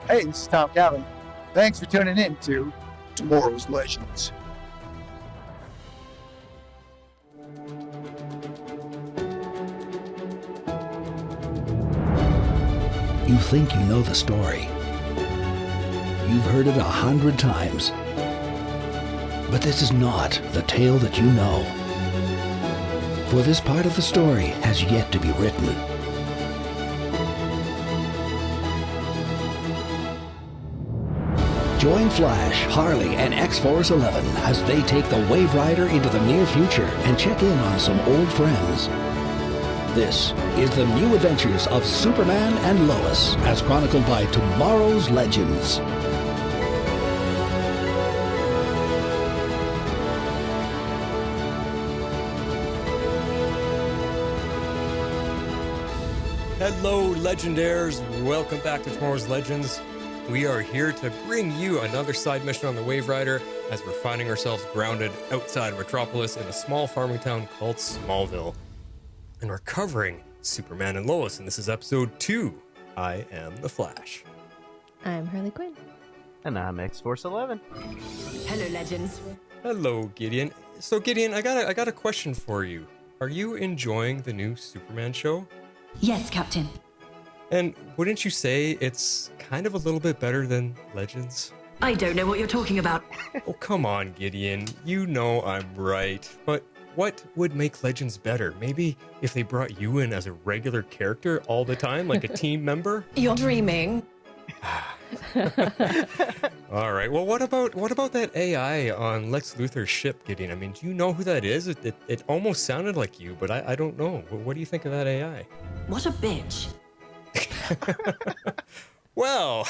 Hey, this is Tom Calvin. Thanks for tuning in to Tomorrow's Legends. You think you know the story. You've heard it 100 times. But this is not the tale that you know. For this part of the story has yet to be written. Join Flash, Harley, and X-Force 11 as they take the Wave Rider into the near future and check in on some old friends. This is the new adventures of Superman and Lois, as chronicled by Tomorrow's Legends. Hello, Legendaires. Welcome back to Tomorrow's Legends. We are here to bring you another side mission on the Wave Rider as we're finding ourselves grounded outside Metropolis in a small farming town called Smallville. And we're covering Superman and Lois, and this is episode 2. I am the Flash. I'm Harley Quinn. And I'm X-Force 11. Hello, Legends. Hello, Gideon. So, Gideon, I got a question for you. Are you enjoying the new Superman show? Yes, Captain. And wouldn't you say it's kind of a little bit better than Legends? I don't know what you're talking about. Oh, come on, Gideon. You know I'm right. But what would make Legends better? Maybe if they brought you in as a regular character all the time, like a team member? You're dreaming. All right. Well, what about that AI on Lex Luthor's ship, Gideon? I mean, do you know who that is? It almost sounded like you, but I don't know. What do you think of that AI? What a bitch. Well,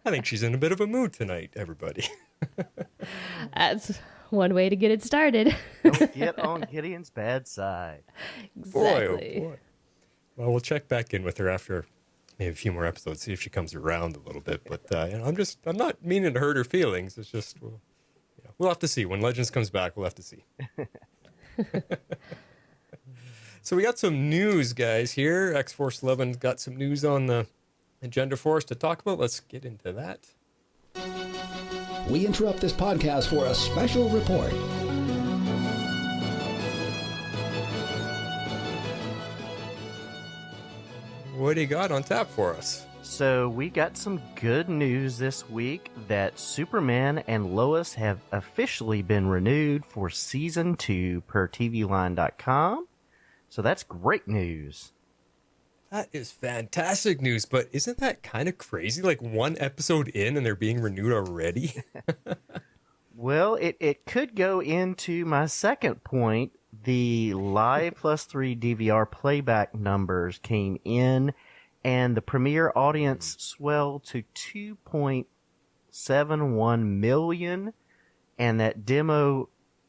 I think she's in a bit of a mood tonight, everybody. That's one way to get it started. Don't get on Gideon's bad side. Exactly. Boy, oh boy. Well, we'll check back in with her after maybe a few more episodes, see if she comes around a little bit. But I'm not meaning to hurt her feelings. It's just, we'll have to see. When Legends comes back, we'll have to see. So we got some news, guys, here. X-Force 11 got some news on the agenda for us to talk about. Let's get into that. We interrupt this podcast for a special report. What do you got on tap for us? So we got some good news this week that Superman and Lois have officially been renewed for Season 2 per TVLine.com. So that's great news. That is fantastic news, but isn't that kind of crazy? Like one episode in and they're being renewed already? Well, it could go into my second point. The Live Plus 3 DVR playback numbers came in, and the premiere audience swelled to 2.71 million, and that demo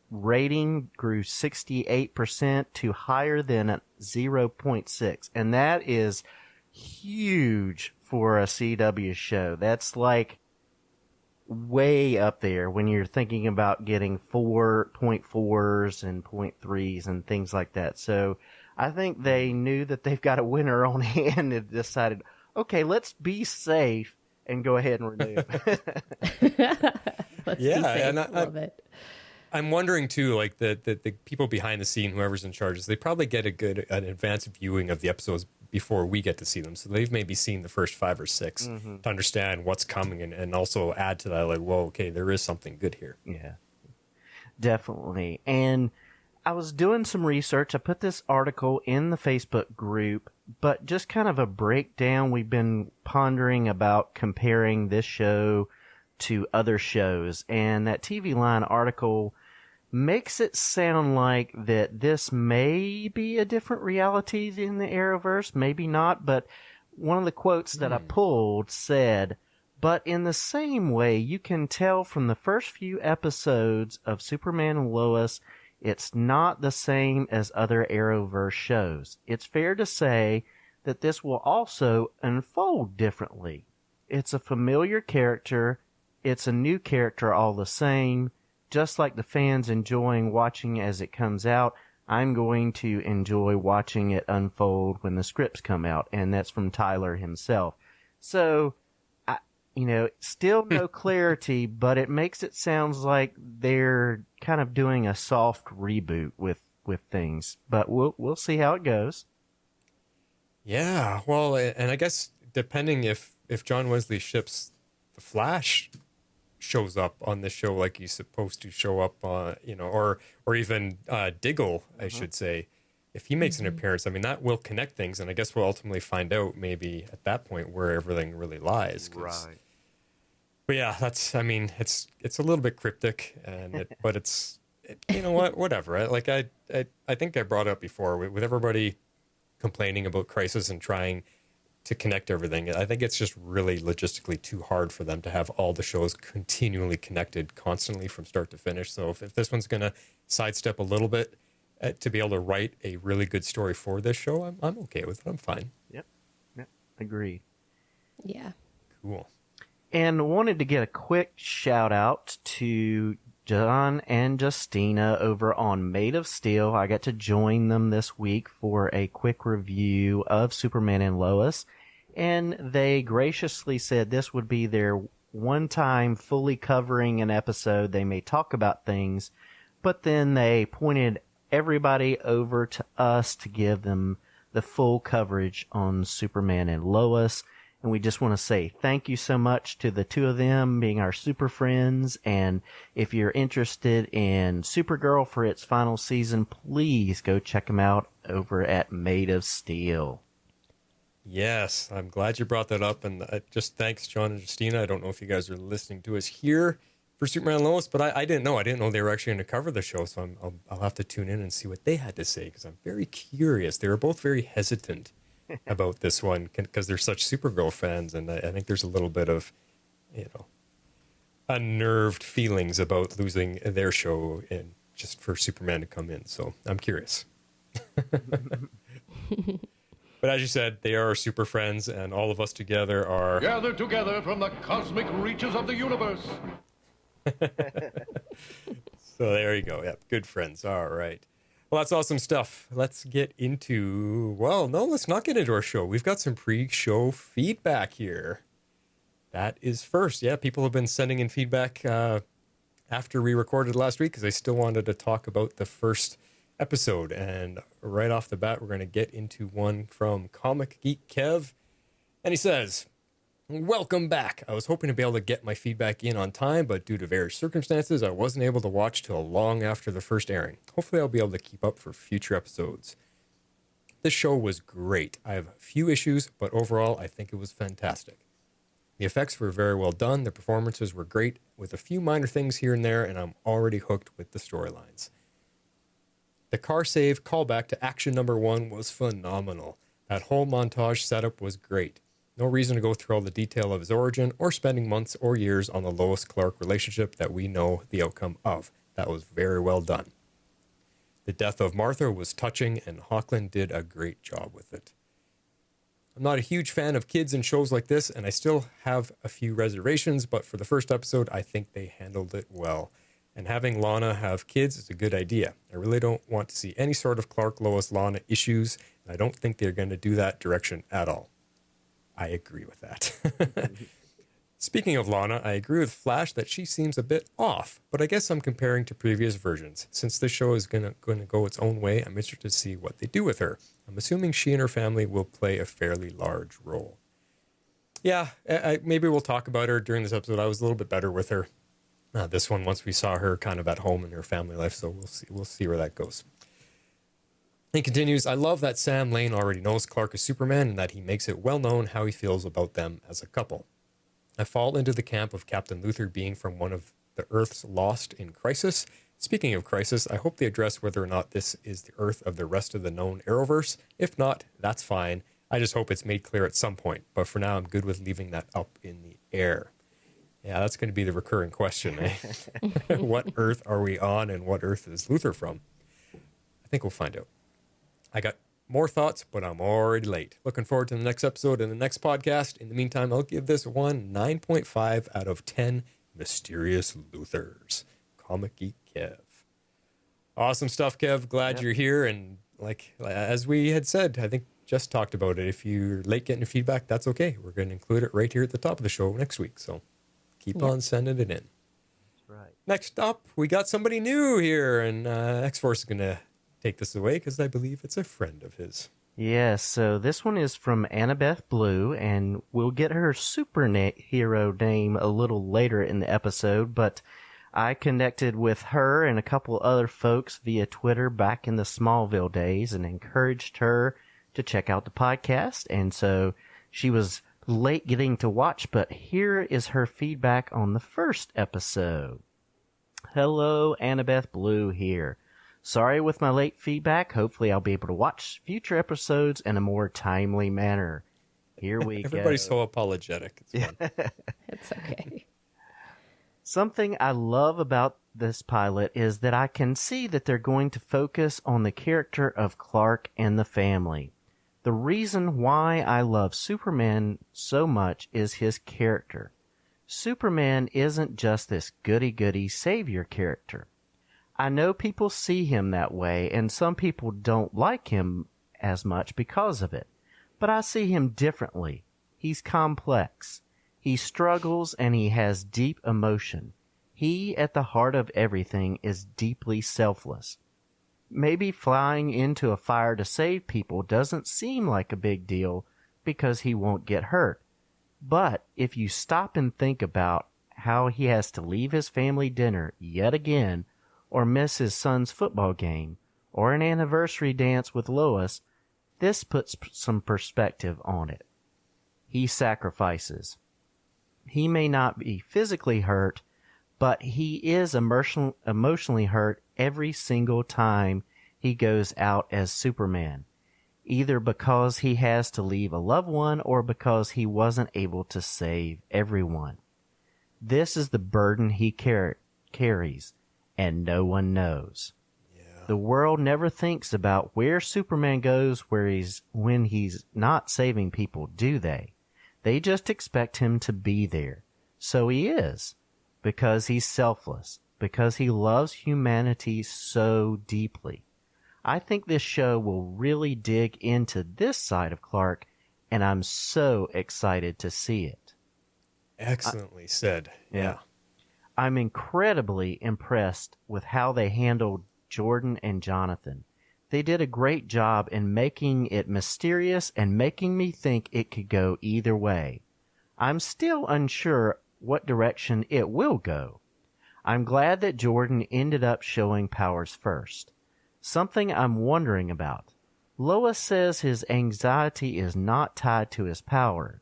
rating grew 68% to higher than 0.6, and that is huge for a CW show. That's like way up there when you're thinking about getting 4.4s and 0.3s and things like that. So I think they knew that they've got a winner on hand and decided, okay, let's be safe and go ahead and renew. Let's be safe. Love it. I'm wondering too, like the people behind the scene, whoever's in charge, they probably get an advanced viewing of the episodes before we get to see them. So they've maybe seen the first 5 or 6 to understand what's coming and also add to that, like, whoa, okay, there is something good here. Yeah, definitely. And I was doing some research. I put this article in the Facebook group, but just kind of a breakdown. We've been pondering about comparing this show to other shows, and that TV Line article makes it sound like that this may be a different reality in the Arrowverse, maybe not, but one of the quotes that I pulled said, "But in the same way, you can tell from the first few episodes of Superman and Lois, it's not the same as other Arrowverse shows. It's fair to say that this will also unfold differently. It's a familiar character. It's a new character all the same. Just like the fans enjoying watching as it comes out, I'm going to enjoy watching it unfold when the scripts come out." And that's from Tyler himself. So, Still no clarity, but it makes it sounds like they're kind of doing a soft reboot with things. But we'll see how it goes. Yeah, well, and I guess depending if John Wesley Shipp's The Flash shows up on this show like he's supposed to show up on, or even Diggle, I should say, if he makes an appearance, I mean, that will connect things, and I guess we'll ultimately find out maybe at that point where everything really lies. Right. But yeah, it's a little bit cryptic, but it's, you know what, whatever. I think I brought it up before with everybody complaining about Crisis and trying to connect everything. I think it's just really logistically too hard for them to have all the shows continually connected constantly from start to finish. So if this one's going to sidestep a little bit to be able to write a really good story for this show, I'm okay with it. I'm fine. Yep. Agreed. Yeah. Cool. And wanted to get a quick shout out to John and Justina over on Made of Steel. I got to join them this week for a quick review of Superman and Lois, and they graciously said this would be their one time fully covering an episode. They may talk about things, but then they pointed everybody over to us to give them the full coverage on Superman and Lois. And we just want to say thank you so much to the two of them being our super friends. And if you're interested in Supergirl for its final season, please go check them out over at Made of Steel. Yes, I'm glad you brought that up. And just thanks, John and Justina. I don't know if you guys are listening to us here for Superman and Lois, but I didn't know. I didn't know they were actually going to cover the show. So I'll have to tune in and see what they had to say, because I'm very curious. They were both very hesitant about this one because they're such Supergirl fans, and I think there's a little bit of, unnerved feelings about losing their show and just for Superman to come in. So I'm curious. But as you said, they are super friends, and all of us together are gathered together from the cosmic reaches of the universe. So there you go. Yep, good friends. All right. Well, that's awesome stuff. Let's get into, let's not get into our show. We've got some pre-show feedback here. That is first. Yeah, people have been sending in feedback after we recorded last week because they still wanted to talk about the first episode. And right off the bat, we're going to get into one from Comic Geek Kev. And he says, "Welcome back. I was hoping to be able to get my feedback in on time, but due to various circumstances, I wasn't able to watch till long after the first airing. Hopefully I'll be able to keep up for future episodes. This show was great. I have a few issues, but overall I think it was fantastic. The effects were very well done, the performances were great, with a few minor things here and there, and I'm already hooked with the storylines. The car save callback to action number 1 was phenomenal. That whole montage setup was great. No reason to go through all the detail of his origin or spending months or years on the Lois-Clark relationship that we know the outcome of. That was very well done. The death of Martha was touching, and Hoechlin did a great job with it. I'm not a huge fan of kids in shows like this, and I still have a few reservations, but for the first episode, I think they handled it well. And having Lana have kids is a good idea. I really don't want to see any sort of Clark-Lois-Lana issues, and I don't think they're going to do that direction at all. I agree with that. Speaking of Lana, I agree with Flash that she seems a bit off, but I guess I'm comparing to previous versions. Since this show is going to go its own way, I'm interested to see what they do with her. I'm assuming she and her family will play a fairly large role. Yeah, maybe we'll talk about her during this episode. I was a little bit better with her. This one, once we saw her kind of at home in her family life, so we'll see where that goes. He continues, I love that Sam Lane already knows Clark is Superman and that he makes it well known how he feels about them as a couple. I fall into the camp of Captain Luthor being from one of the Earths lost in Crisis. Speaking of Crisis, I hope they address whether or not this is the Earth of the rest of the known Arrowverse. If not, that's fine. I just hope it's made clear at some point. But for now, I'm good with leaving that up in the air. Yeah, that's going to be the recurring question, eh? What Earth are we on and what Earth is Luthor from? I think we'll find out. I got more thoughts, but I'm already late. Looking forward to the next episode and the next podcast. In the meantime, I'll give this one 9.5 out of 10 mysterious Luthors. Comic Geek Kev. Awesome stuff, Kev. Glad you're here. And like as we had said, I think just talked about it. If you're late getting feedback, that's okay. We're going to include it right here at the top of the show next week. So keep on sending it in. That's right. Next up, we got somebody new here, and X-Force is going to take this away because I believe it's a friend of his. Yes, so this one is from Annabeth Blue, and we'll get her superhero name a little later in the episode, but I connected with her and a couple other folks via Twitter back in the Smallville days and encouraged her to check out the podcast, and so she was late getting to watch, but here is her feedback on the first episode. Hello, Annabeth Blue here. Sorry with my late feedback. Hopefully I'll be able to watch future episodes in a more timely manner. Here we go. Everybody's so apologetic. It's fun. It's okay. Something I love about this pilot is that I can see that they're going to focus on the character of Clark and the family. The reason why I love Superman so much is his character. Superman isn't just this goody-goody savior character. I know people see him that way, and some people don't like him as much because of it. But I see him differently. He's complex. He struggles and he has deep emotion. He, at the heart of everything, is deeply selfless. Maybe flying into a fire to save people doesn't seem like a big deal because he won't get hurt. But if you stop and think about how he has to leave his family dinner yet again, or miss his son's football game, or an anniversary dance with Lois, this puts some perspective on it. He sacrifices. He may not be physically hurt, but he is emotionally hurt every single time he goes out as Superman, either because he has to leave a loved one or because he wasn't able to save everyone. This is the burden he carries, and no one knows. The world never thinks about where Superman goes when he's not saving people, do they? They just expect him to be there. So he is, because he's selfless, because he loves humanity so deeply. I think this show will really dig into this side of Clark, and I'm so excited to see it. Excellently said. Yeah. I'm incredibly impressed with how they handled Jordan and Jonathan. They did a great job in making it mysterious and making me think it could go either way. I'm still unsure what direction it will go. I'm glad that Jordan ended up showing powers first. Something I'm wondering about. Lois says his anxiety is not tied to his power,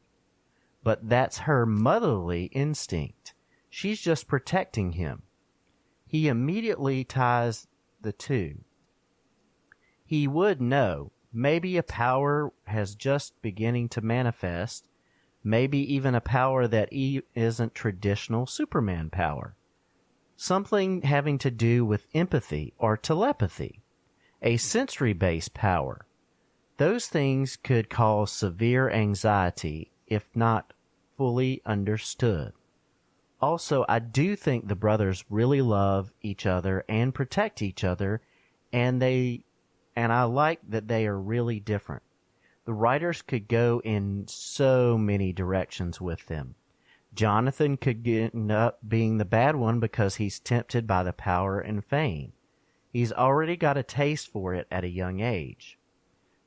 but that's her motherly instinct. She's just protecting him. He immediately ties the two. He would know. Maybe a power has just beginning to manifest. Maybe even a power that isn't traditional Superman power. Something having to do with empathy or telepathy. A sensory-based power. Those things could cause severe anxiety if not fully understood. Also, I do think the brothers really love each other and protect each other, and I like that they are really different. The writers could go in so many directions with them. Jonathan could end up being the bad one because he's tempted by the power and fame. He's already got a taste for it at a young age.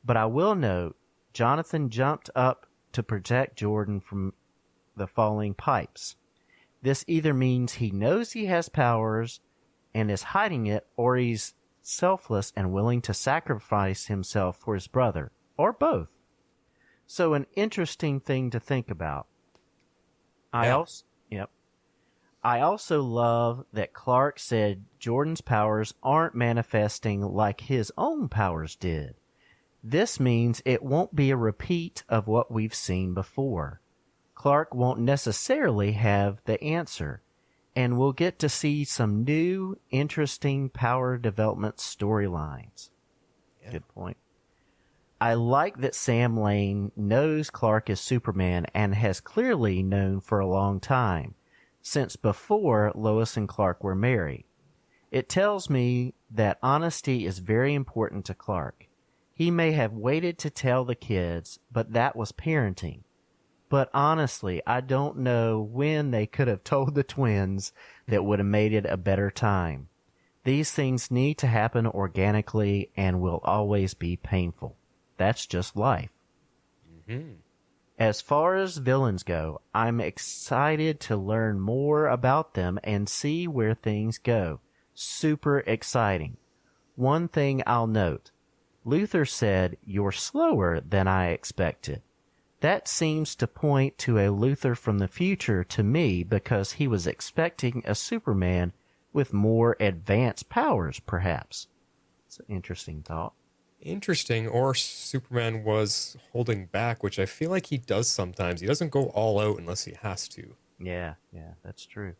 But I will note, Jonathan jumped up to protect Jordan from the falling pipes. This either means he knows he has powers and is hiding it, or he's selfless and willing to sacrifice himself for his brother, or both. So an interesting thing to think about. I also love that Clark said Jordan's powers aren't manifesting like his own powers did. This means it won't be a repeat of what we've seen before. Clark won't necessarily have the answer, and we'll get to see some new, interesting power development storylines. Yeah. Good point. I like that Sam Lane knows Clark is Superman and has clearly known for a long time, since before Lois and Clark were married. It tells me that honesty is very important to Clark. He may have waited to tell the kids, but that was parenting. But honestly, I don't know when they could have told the twins that would have made it a better time. These things need to happen organically and will always be painful. That's just life. Mm-hmm. As far as villains go, I'm excited to learn more about them and see where things go. Super exciting. One thing I'll note. Luthor said, "You're slower than I expected." That seems to point to a Luthor from the future to me because he was expecting a Superman with more advanced powers, perhaps. It's an interesting thought. Interesting. Or Superman was holding back, which I feel like he does sometimes. He doesn't go all out unless he has to. Yeah, that's true.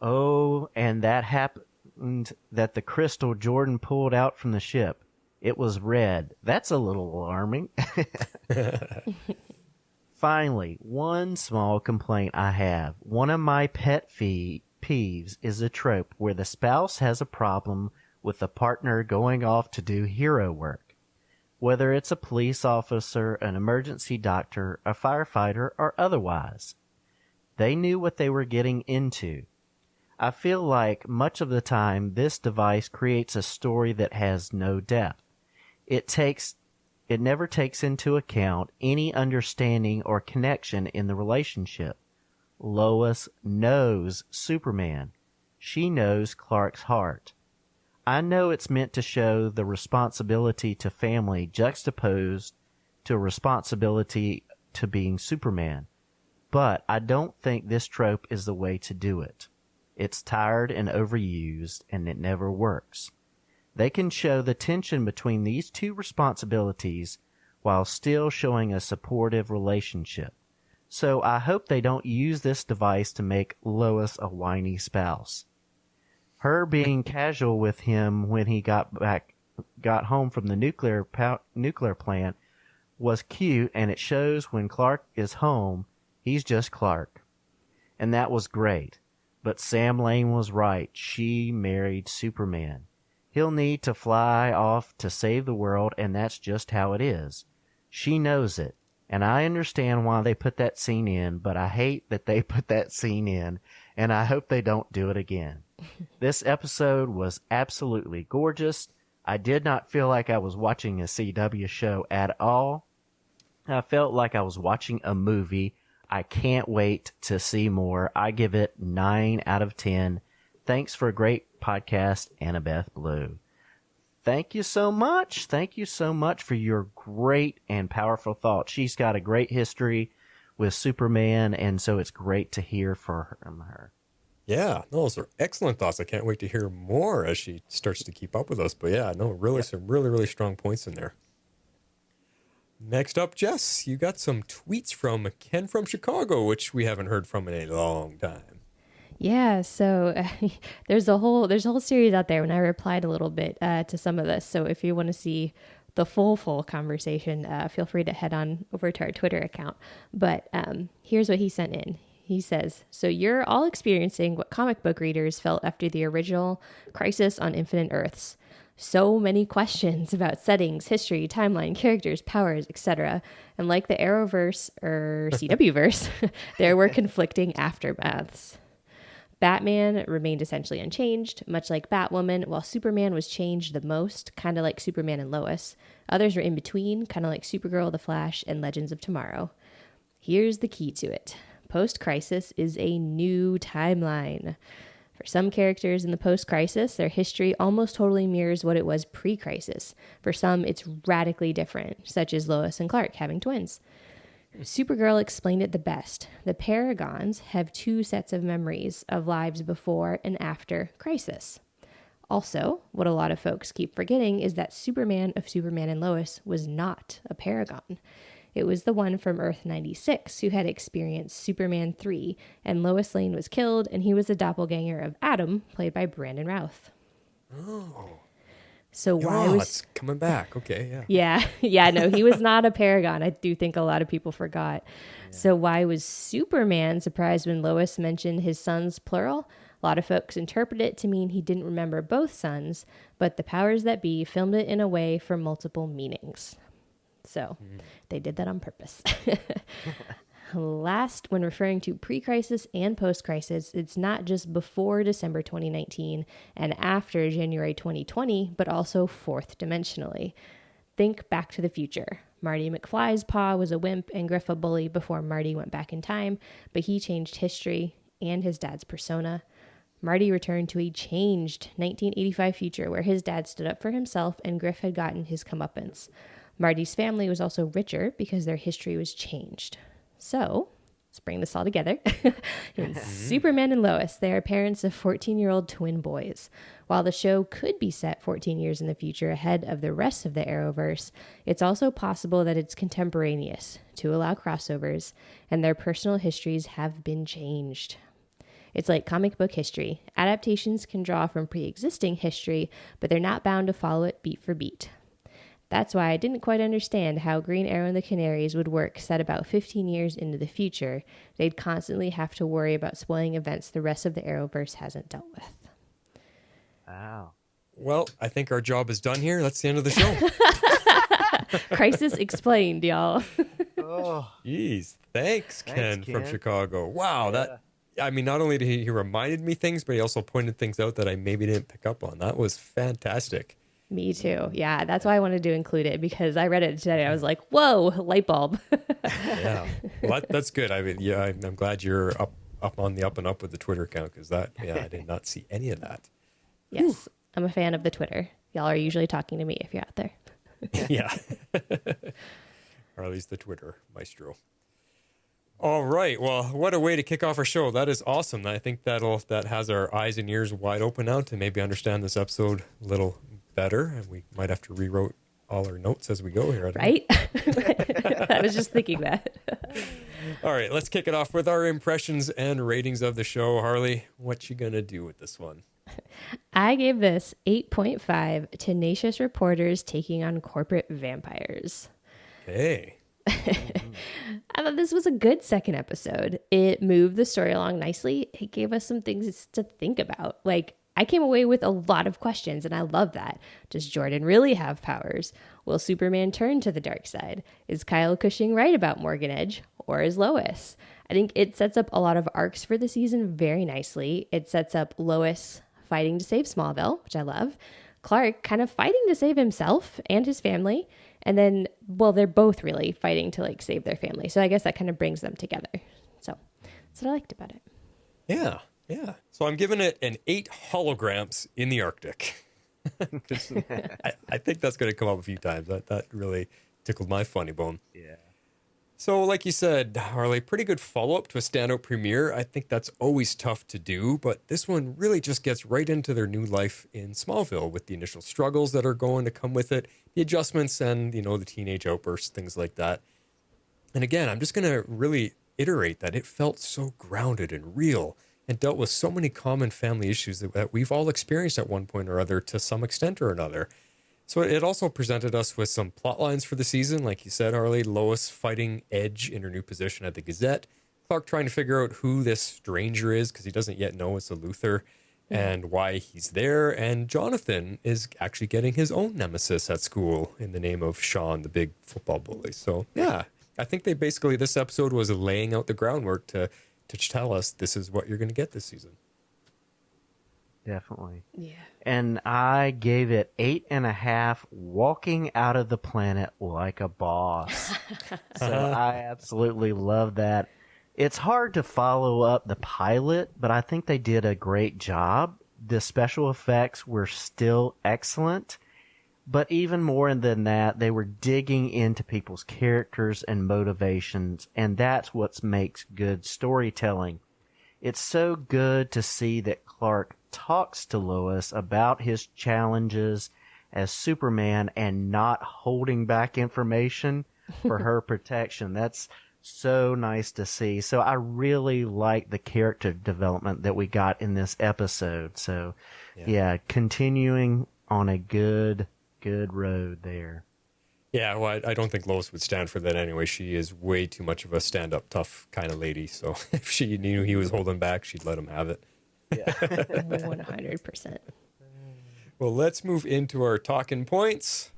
Oh, and that happened that the crystal Jordan pulled out from the ship. It was red. That's a little alarming. Finally, one small complaint I have. One of my pet peeves is a trope where the spouse has a problem with the partner going off to do hero work. Whether it's a police officer, an emergency doctor, a firefighter, or otherwise. They knew what they were getting into. I feel like much of the time this device creates a story that has no depth. It never takes into account any understanding or connection in the relationship. Lois knows Superman. She knows Clark's heart. I know it's meant to show the responsibility to family juxtaposed to responsibility to being Superman, but I don't think this trope is the way to do it. It's tired and overused, and it never works. They can show the tension between these two responsibilities while still showing a supportive relationship. So I hope they don't use this device to make Lois a whiny spouse. Her being casual with him when he got home from the nuclear plant was cute, and it shows when Clark is home, he's just Clark. And that was great. But Sam Lane was right. She married Superman. He'll need to fly off to save the world, and that's just how it is. She knows it, and I understand why they put that scene in, but I hate that they put that scene in, and I hope they don't do it again. This episode was absolutely gorgeous. I did not feel like I was watching a CW show at all. I felt like I was watching a movie. I can't wait to see more. I give it 9 out of 10. Thanks for a great podcast, Annabeth Blue. Thank you so much. Thank you so much for your great and powerful thoughts. She's got a great history with Superman, and so it's great to hear from her. Yeah, no, those are excellent thoughts. I can't wait to hear more as she starts to keep up with us. But yeah, no, really, some really, really strong points in there. Next up, Jess, you got some tweets from Ken from Chicago, which we haven't heard from in a long time. Yeah, so there's a whole series out there, and I replied a little bit to some of this. So if you want to see the full conversation, feel free to head on over to our Twitter account. But here's what he sent in. He says, "So you're all experiencing what comic book readers felt after the original Crisis on Infinite Earths. So many questions about settings, history, timeline, characters, powers, etc. And like the Arrowverse or CWverse, there were conflicting aftermaths. Batman remained essentially unchanged, much like Batwoman, while Superman was changed the most, kind of like Superman and Lois. Others were in between, kind of like Supergirl, The Flash, and Legends of Tomorrow. Here's the key to it. Post-Crisis is a new timeline. For some characters in the post-crisis, their history almost totally mirrors what it was pre-crisis. For some, it's radically different, such as Lois and Clark having twins. Supergirl explained it the best. The Paragons have 2 sets of memories of lives before and after Crisis. Also, what a lot of folks keep forgetting is that Superman of Superman and Lois was not a Paragon. It was the one from Earth 96 who had experienced Superman 3, and Lois Lane was killed, and he was a doppelganger of Adam, played by Brandon Routh. Oh. So why was... it's coming back. Okay, yeah. Yeah, no, he was not a Paragon. I do think a lot of people forgot. Yeah. So why was Superman surprised when Lois mentioned his sons, plural? A lot of folks interpret it to mean he didn't remember both sons, but the powers that be filmed it in a way for multiple meanings. So they did that on purpose. Last, when referring to pre-crisis and post-crisis, it's not just before December 2019 and after January 2020, but also fourth dimensionally. Think Back to the Future. Marty McFly's pa was a wimp and Griff a bully before Marty went back in time, but he changed history and his dad's persona. Marty returned to a changed 1985 future where his dad stood up for himself and Griff had gotten his comeuppance. Marty's family was also richer because their history was changed. So, let's bring this all together. In Superman and Lois, they are parents of 14-year-old twin boys. While the show could be set 14 years in the future ahead of the rest of the Arrowverse, it's also possible that it's contemporaneous to allow crossovers, and their personal histories have been changed. It's like comic book history. Adaptations can draw from pre-existing history, but they're not bound to follow it beat for beat. That's why I didn't quite understand how Green Arrow and the Canaries would work set about 15 years into the future. They'd constantly have to worry about spoiling events the rest of the Arrowverse hasn't dealt with. Wow. Well, I think our job is done here. That's the end of the show. Crisis explained, y'all. Oh, Jeez. Thanks, Ken, from Ken. Chicago. Wow. I mean, not only did he reminded me things, but he also pointed things out that I maybe didn't pick up on. That was fantastic. Me too. Yeah, that's why I wanted to include it because I read it today. I was like, whoa, light bulb. Yeah. Well, that's good. I mean, yeah, I'm glad you're up on the up and up with the Twitter account because I did not see any of that. Yes, I'm a fan of the Twitter. Y'all are usually talking to me if you're out there. Yeah. Or at least the Twitter maestro. All right. Well, what a way to kick off our show. That is awesome. I think that has our eyes and ears wide open now to maybe understand this episode a little better. And we might have to rewrite all our notes as we go here. Right? I was just thinking that. All right. Let's kick it off with our impressions and ratings of the show. Harley, what you going to do with this one? I gave this 8.5 tenacious reporters taking on corporate vampires. Hey. I thought this was a good second episode. It moved the story along nicely. It gave us some things to think about. Like, I came away with a lot of questions, and I love that. Does Jordan really have powers? Will Superman turn to the dark side? Is Kyle Cushing right about Morgan Edge, or is Lois? I think it sets up a lot of arcs for the season very nicely. It sets up Lois fighting to save Smallville, which I love. Clark kind of fighting to save himself and his family. And then, well, they're both really fighting to like save their family. So I guess that kind of brings them together. So that's what I liked about it. Yeah. Yeah. So I'm giving it an 8 holograms in the Arctic. I think that's going to come up a few times. That really tickled my funny bone. yeah. So like you said, Harley, pretty good follow-up to a standout premiere. I think that's always tough to do, but this one really just gets right into their new life in Smallville with the initial struggles that are going to come with it, the adjustments and, the teenage outbursts, things like that. And again, I'm just going to really iterate that it felt so grounded and real and dealt with so many common family issues that we've all experienced at one point or other to some extent or another. So it also presented us with some plot lines for the season. Like you said, Harley, Lois fighting Edge in her new position at the Gazette. Clark trying to figure out who this stranger is because he doesn't yet know it's a Luthor and why he's there. And Jonathan is actually getting his own nemesis at school in the name of Sean, the big football bully. So, yeah, I think this episode was laying out the groundwork to tell us this is what you're going to get this season. Definitely. Yeah. And I gave it 8.5, walking out of the planet like a boss. So I absolutely love that. It's hard to follow up the pilot, but I think they did a great job. The special effects were still excellent, but even more than that, they were digging into people's characters and motivations, and that's what makes good storytelling. It's so good to see that Clark talks to Lois about his challenges as Superman and not holding back information for her protection. That's so nice to see. So I really like the character development that we got in this episode. So yeah continuing on a good road there. Yeah, well, I don't think Lois would stand for that anyway. She is way too much of a stand-up tough kind of lady. So if she knew he was holding back, she'd let him have it. 100%. Well, let's move into our talking points.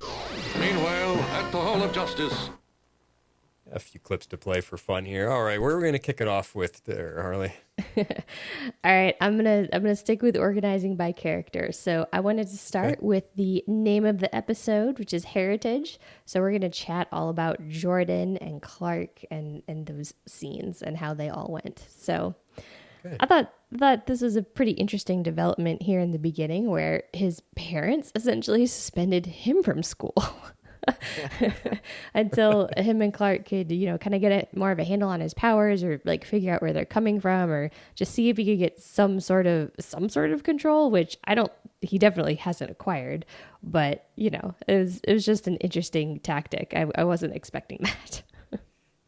Meanwhile, at the Hall of Justice. A few clips to play for fun here. All right, where are we going to kick it off with there, Harley? All right, I'm gonna stick with organizing by character. So I wanted to start with the name of the episode, which is Heritage. So we're gonna chat all about Jordan and Clark and those scenes and how they all went. So I thought this was a pretty interesting development here in the beginning, where his parents essentially suspended him from school. Until him and Clark could, kind of get more of a handle on his powers, or like figure out where they're coming from, or just see if he could get some sort of control, which he definitely hasn't acquired, but it was just an interesting tactic. I wasn't expecting that.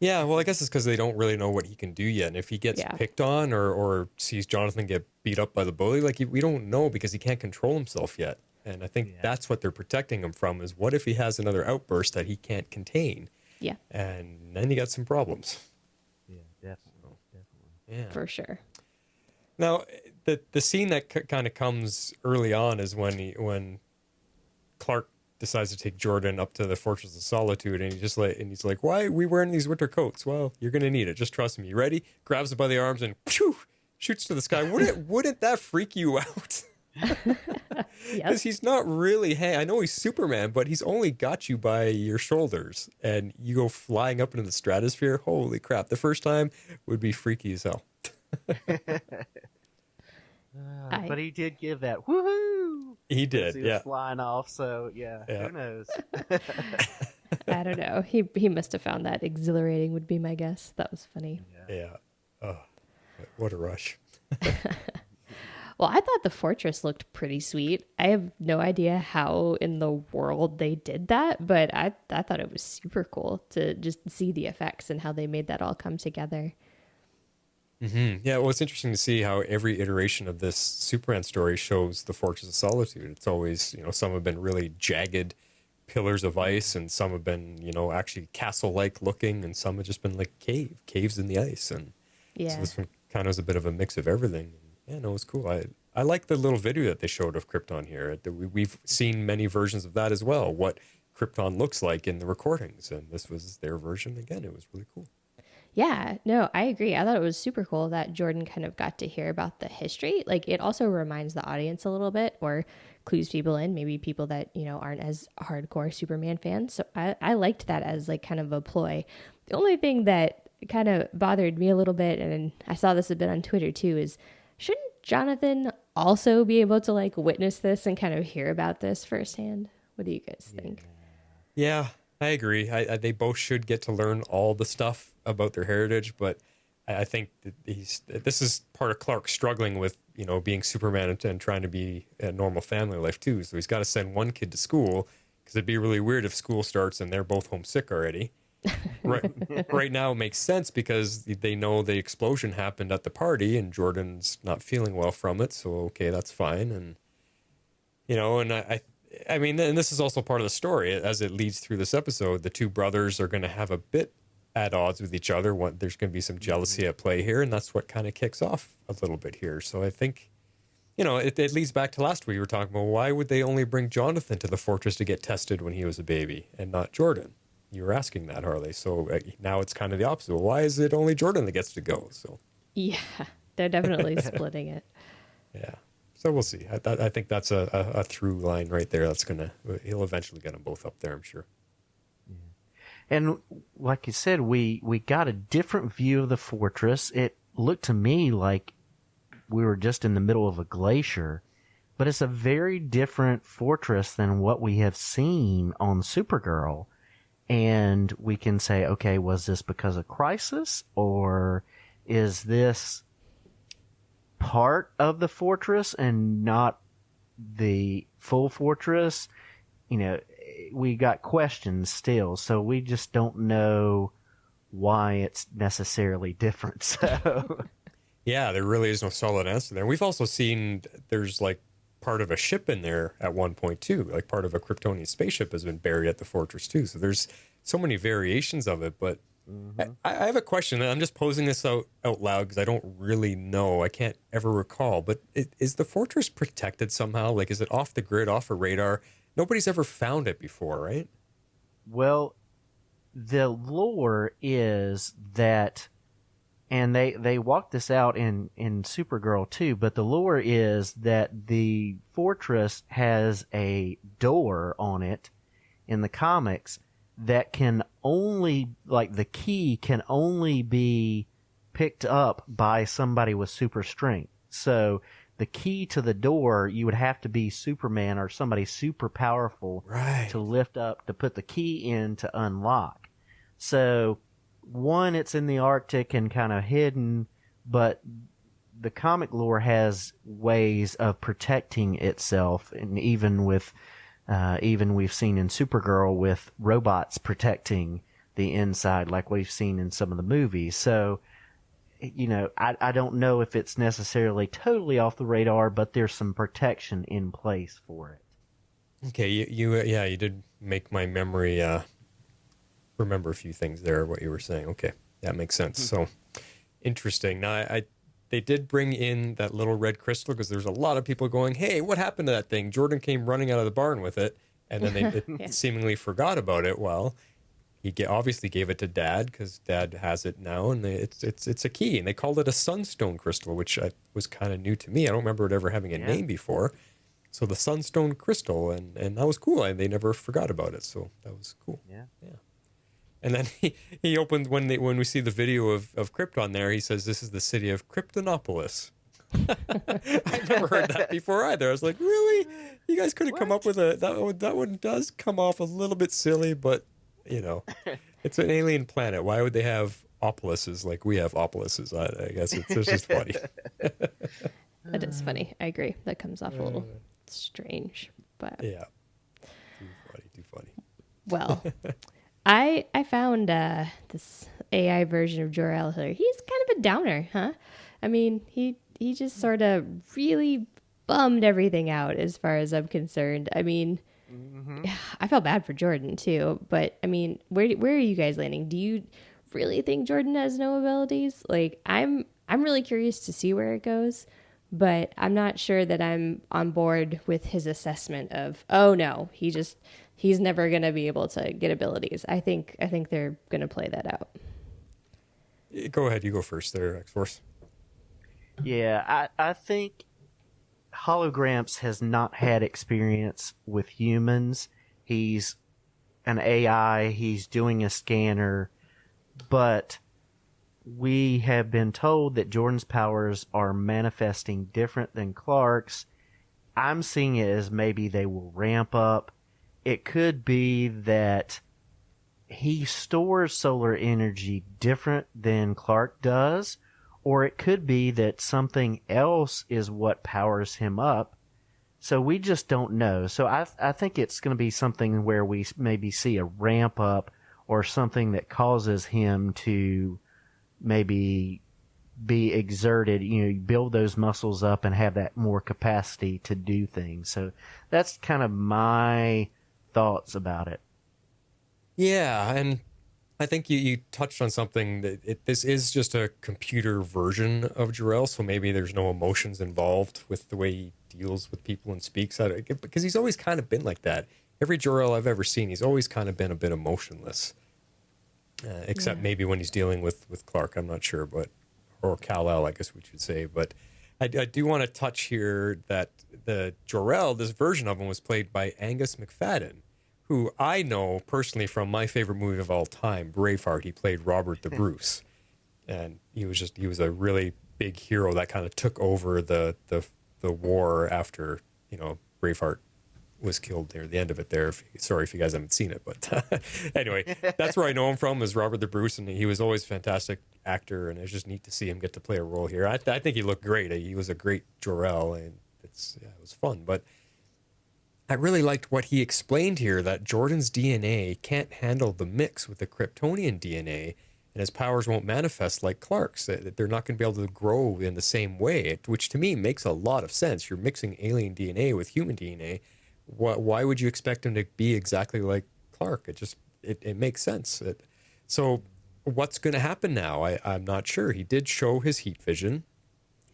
Yeah, well, I guess it's because they don't really know what he can do yet. And if he gets picked on or sees Jonathan get beat up by the bully, we don't know because he can't control himself yet. And I think that's what they're protecting him from, is what if he has another outburst that he can't contain? Yeah. And then you got some problems. Yeah, definitely. Yeah. For sure. Now, the scene that kind of comes early on is when Clark decides to take Jordan up to the Fortress of Solitude, and he's like, why are we wearing these winter coats? Well, you're going to need it. Just trust me. You ready? Grabs him by the arms and shoots to the sky. Wouldn't that freak you out? Because he's not really, I know he's Superman, but he's only got you by your shoulders, and you go flying up into the stratosphere. Holy crap. The first time would be freaky as hell. But he did give that woohoo. He did, he was flying off, so who knows? I don't know. He must have found that exhilarating, would be my guess. That was funny. Yeah. Oh, what a rush. Well, I thought the fortress looked pretty sweet. I have no idea how in the world they did that, but I thought it was super cool to just see the effects and how they made that all come together. Mm-hmm. Yeah, well, it's interesting to see how every iteration of this Superman story shows the Fortress of Solitude. It's always, some have been really jagged pillars of ice, and some have been, actually castle-like looking, and some have just been like caves in the ice. And so this one kind of was a bit of a mix of everything. Yeah, no, it was cool. I like the little video that they showed of Krypton here. We've seen many versions of that as well, what Krypton looks like in the recordings. And this was their version. Again, it was really cool. Yeah, no, I agree. I thought it was super cool that Jordan kind of got to hear about the history. Like, it also reminds the audience a little bit, or clues people in, maybe people that, aren't as hardcore Superman fans. So I liked that as like kind of a ploy. The only thing that kind of bothered me a little bit, and I saw this a bit on Twitter too, is shouldn't Jonathan also be able to like witness this and kind of hear about this firsthand? What do you guys think? Yeah, I agree. They both should get to learn all the stuff about their heritage, but I think that this is part of Clark struggling with, being Superman and trying to be a normal family life too. So he's got to send one kid to school, because it'd be really weird if school starts and they're both homesick already. Right now it makes sense because they know the explosion happened at the party and Jordan's not feeling well from it. So, okay, that's fine. And, and I mean, and this is also part of the story as it leads through this episode. The two brothers are going to have a bit at odds with each other. There's going to be some jealousy at play here, and that's what kind of kicks off a little bit here. So I think, it leads back to last week. We were talking about why would they only bring Jonathan to the fortress to get tested when he was a baby and not Jordan? You were asking that, Harley. So now it's kind of the opposite. Well, why is it only Jordan that gets to go? So yeah, they're definitely splitting it. Yeah. So we'll see. I think that's a through line right there. He'll eventually get them both up there, I'm sure. And like you said, we got a different view of the fortress. It looked to me like we were just in the middle of a glacier, but it's a very different fortress than what we have seen on Supergirl. And we can say, okay, was this because of Crisis, or is this part of the fortress and not the full fortress? We got questions still, so we just don't know why it's necessarily different. So, yeah, there really is no solid answer there. We've also seen there's like part of a ship in there at one point too, like part of a Kryptonian spaceship has been buried at the fortress too. So there's so many variations of it, but I have a question, and I'm just posing this out loud because I don't really know. I can't ever recall. But is the fortress protected somehow? Like, is it off the grid, off a radar? Nobody's ever found it before, right? Well, the lore is that, and they walked this out in Supergirl too, but the lore is that the fortress has a door on it in the comics that can only, like, the key can only be picked up by somebody with super strength. So the key to the door, you would have to be Superman or somebody super powerful to lift up, to put the key in to unlock. So, one, it's in the Arctic and kind of hidden, but the comic lore has ways of protecting itself, and even we've seen in Supergirl with robots protecting the inside, like we've seen in some of the movies. So, I don't know if it's necessarily totally off the radar, but there's some protection in place for it. Okay, you did make my memory remember a few things there, what you were saying. Okay, that makes sense. So interesting. Now, they did bring in that little red crystal because there's a lot of people going, hey, what happened to that thing? Jordan came running out of the barn with it, and then they seemingly forgot about it. Well, he obviously gave it to Dad because Dad has it now, and it's a key, and they called it a sunstone crystal, which was kind of new to me. I don't remember it ever having a name before. So the sunstone crystal, and that was cool, and they never forgot about it, so that was cool. Yeah. And then he opened, when we see the video of Krypton there, he says, this is the city of Kryptonopolis. I've never heard that before either. I was like, really? You guys could have come up with that one does come off a little bit silly, but, it's an alien planet. Why would they have opoluses like we have opoluses? I guess it's just funny. That is funny. I agree. That comes off a little strange, but yeah. Too funny. Well, I found this AI version of Jor-El here. He's kind of a downer, huh? I mean, he just sort of really bummed everything out as far as I'm concerned. I mean, I felt bad for Jordan too, but I mean, where are you guys landing? Do you really think Jordan has no abilities? Like, I'm really curious to see where it goes, but I'm not sure that I'm on board with his assessment of, oh no, he's never going to be able to get abilities. I think they're going to play that out. Go ahead. You go first there, X-Force. Yeah, I think Hologramps has not had experience with humans. He's an AI. He's doing a scanner. But we have been told that Jordan's powers are manifesting different than Clark's. I'm seeing it as maybe they will ramp up. It could be that he stores solar energy different than Clark does, or it could be that something else is what powers him up. So we just don't know. So I think it's going to be something where we maybe see a ramp up or something that causes him to maybe be exerted, build those muscles up and have that more capacity to do things. So that's kind of my thoughts about it. Yeah, and I think you touched on something that this is just a computer version of Jor-El, so maybe there's no emotions involved with the way he deals with people and speaks. Because he's always kind of been like that. Every Jor-El I've ever seen, he's always kind of been a bit emotionless. Except maybe when he's dealing with Clark, I'm not sure, or Kal-El, I guess we should say. But I do want to touch here that the Jor-El, this version of him, was played by Angus McFadden, who I know personally from my favorite movie of all time, Braveheart. He played Robert the Bruce, and he was a really big hero that kind of took over the war after Braveheart was killed near the end of it there. Sorry if you guys haven't seen it, but anyway, that's where I know him from, is Robert the Bruce, and he was always a fantastic actor, and it's just neat to see him get to play a role here. I think he looked great. He was a great Jor-El, and it was fun. But I really liked what he explained here, that Jordan's DNA can't handle the mix with the Kryptonian DNA, and his powers won't manifest like Clark's. They're not going to be able to grow in the same way, which to me makes a lot of sense. You're mixing alien DNA with human DNA. Why would you expect him to be exactly like Clark? It makes sense. So what's going to happen now? I'm not sure. He did show his heat vision.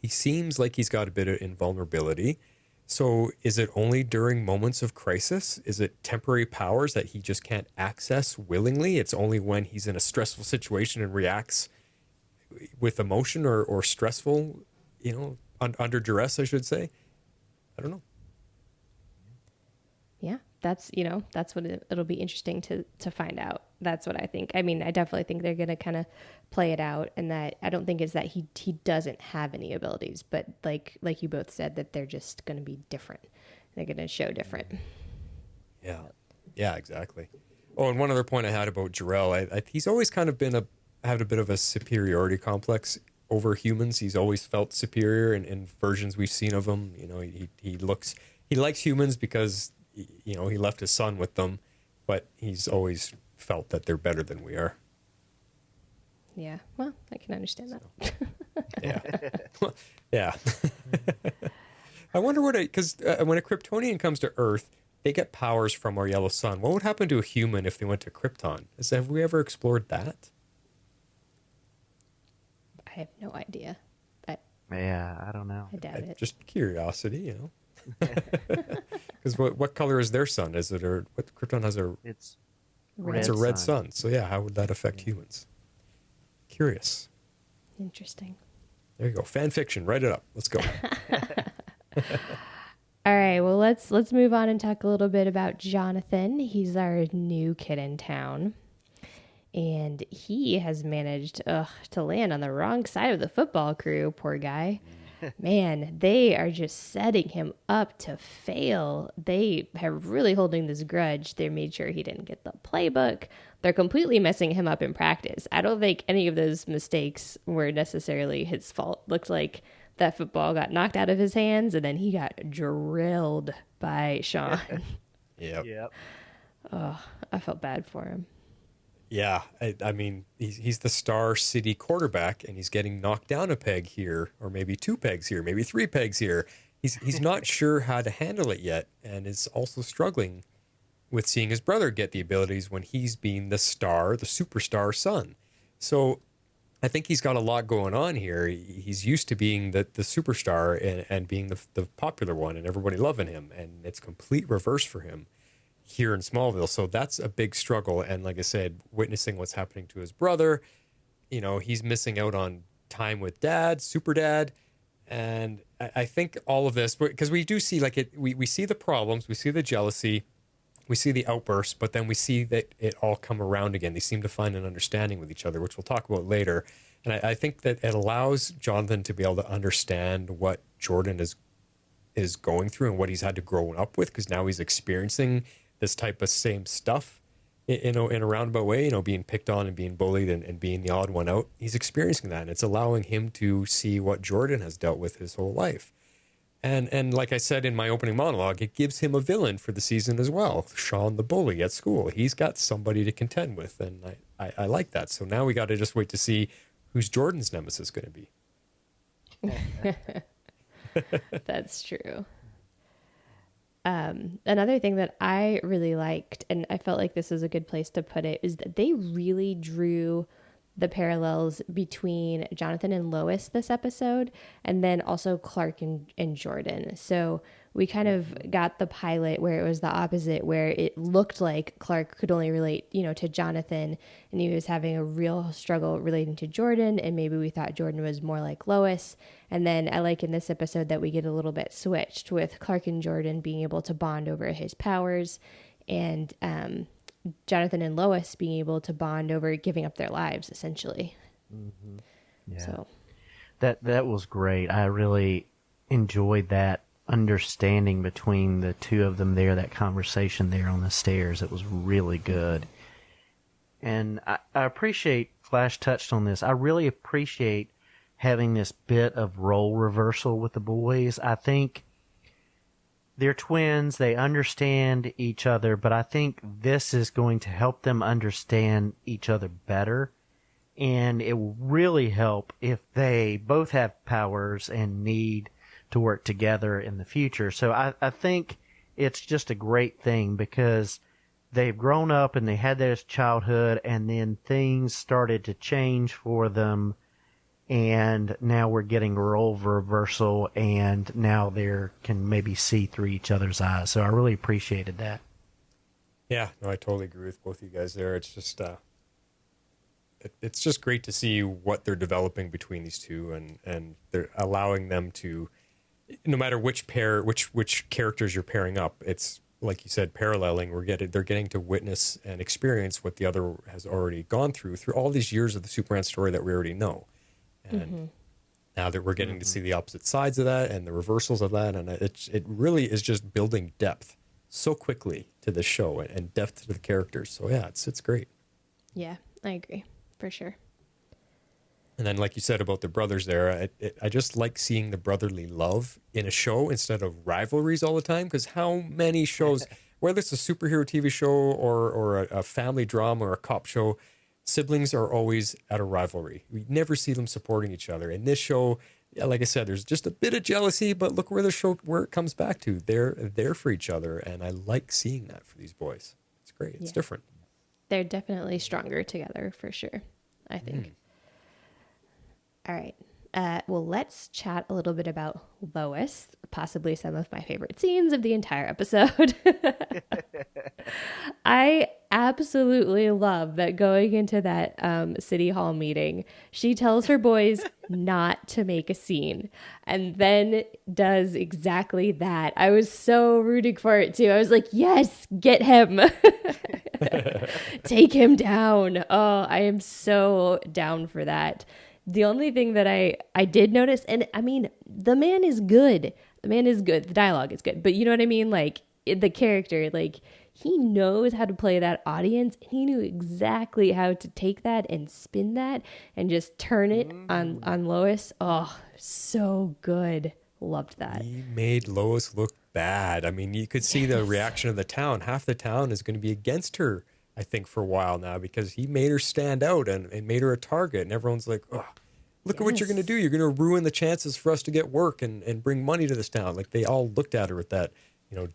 He seems like he's got a bit of invulnerability. So is it only during moments of crisis? Is it temporary powers that he just can't access willingly? It's only when he's in a stressful situation and reacts with emotion or stressful, under duress, I should say. I don't know. Yeah, that's what it'll be interesting to find out. That's what I think. I mean, I definitely think they're going to kind of play it out, and that I don't think it's that he doesn't have any abilities, but like you both said, that they're just going to be different. They're going to show different. Yeah, exactly. Oh, and one other point I had about Jor-El, he's always kind of had a bit of a superiority complex over humans. He's always felt superior in versions we've seen of him. He likes humans because he left his son with them, but he's always felt that they're better than we are. Yeah, well, I can understand that. Yeah. Yeah. I wonder because when a Kryptonian comes to Earth, they get powers from our yellow sun. What would happen to a human if they went to Krypton? Have we ever explored that? I have no idea. I don't know. I doubt it. Just curiosity, Because what color is their sun? Is it what Krypton has It's a red sun. So yeah, how would that affect humans? Curious. Interesting. There you go. Fan fiction. Write it up. Let's go. All right. Well, let's move on and talk a little bit about Jonathan. He's our new kid in town, and he has managed to land on the wrong side of the football crew. Poor guy. Man, they are just setting him up to fail. They are really holding this grudge. They made sure he didn't get the playbook. They're completely messing him up in practice. I don't think any of those mistakes were necessarily his fault. Looked like that football got knocked out of his hands, and then he got drilled by Sean. Yep. Oh, I felt bad for him. Yeah, I mean, he's the Star City quarterback, and he's getting knocked down a peg here, or maybe 2 pegs here, maybe 3 pegs here. He's not sure how to handle it yet, and is also struggling with seeing his brother get the abilities when he's being the superstar son. So I think he's got a lot going on here. He's used to being the superstar and being the popular one, and everybody loving him, and it's complete reverse for him here in Smallville. So that's a big struggle. And like I said, witnessing what's happening to his brother, he's missing out on time with dad, super dad. And I think all of this, because we do see we see the problems, we see the jealousy, we see the outbursts, but then we see that it all come around again. They seem to find an understanding with each other, which we'll talk about later. And I think that it allows Jonathan to be able to understand what Jordan is going through and what he's had to grow up with, because now he's experiencing this type of same stuff in a roundabout way, being picked on and being bullied and being the odd one out. He's experiencing that, and it's allowing him to see what Jordan has dealt with his whole life. And like I said in my opening monologue, it gives him a villain for the season as well. Sean the bully at school. He's got somebody to contend with, and I like that. So now we got to just wait to see who's Jordan's nemesis going to be. That's true. Another thing that I really liked, and I felt like this was a good place to put it, is that they really drew the parallels between Jonathan and Lois this episode, and then also Clark and Jordan. So we kind of got the pilot where it was the opposite, where it looked like Clark could only relate, to Jonathan, and he was having a real struggle relating to Jordan, and maybe we thought Jordan was more like Lois. And then I like in this episode that we get a little bit switched with Clark and Jordan being able to bond over his powers, and Jonathan and Lois being able to bond over giving up their lives, essentially. Mm-hmm. Yeah. So that was great. I really enjoyed that understanding between the two of them there, that conversation there on the stairs. It was really good. And I appreciate, Flash touched on this, I really appreciate having this bit of role reversal with the boys. I think they're twins, they understand each other, but I think this is going to help them understand each other better. And it will really help if they both have powers and need to work together in the future. So I think it's just a great thing, because they've grown up and they had their childhood, and then things started to change for them, and now we're getting a role reversal, and now they can maybe see through each other's eyes. So I really appreciated that. Yeah, no, I totally agree with both of you guys there. It's just it's just great to see what they're developing between these two, and they're allowing them to, no matter which characters you're pairing up, it's like you said, paralleling. They're getting to witness and experience what the other has already gone through all these years of the Superman story that we already know. And now that we're getting to see the opposite sides of that and the reversals of that, and it really is just building depth so quickly to the show and depth to the characters. So yeah, it's great. Yeah, I agree for sure. And then, like you said about the brothers there, I just like seeing the brotherly love in a show instead of rivalries all the time. Because how many shows, whether it's a superhero TV show or a family drama or a cop show, siblings are always at a rivalry. We never see them supporting each other. In this show, yeah, like I said, there's just a bit of jealousy, but look where it comes back to. They're there for each other, and I like seeing that for these boys. It's great. It's different. They're definitely stronger together for sure, I think. All right. Well, let's chat a little bit about Lois, possibly some of my favorite scenes of the entire episode. I absolutely love that going into that city hall meeting, she tells her boys not to make a scene and then does exactly that. I was so rooting for it too. I was like, yes, get him. Take him down. Oh, I am so down for that. The only thing that I did notice, and I mean, the man is good. The man is good. The dialogue is good. But you know what I mean? Like, the character, like, he knows how to play that audience. He knew exactly how to take that and spin that and just turn it on Lois. Oh, so good. Loved that. He made Lois look bad. I mean, you could see the reaction of the town. Half the town is going to be against her, I think, for a while now, because he made her stand out and made her a target. And everyone's like, oh, look at what you're going to do. You're going to ruin the chances for us to get work and bring money to this town. Like, they all looked at her with that,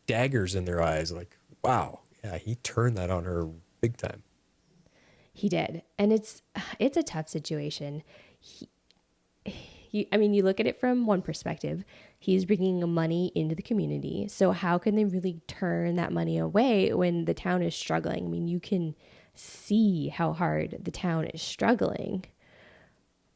daggers in their eyes. Like, wow. Yeah, he turned that on her big time. He did. And it's a tough situation. You look at it from one perspective. He's bringing money into the community. So how can they really turn that money away when the town is struggling? I mean, you can see how hard the town is struggling.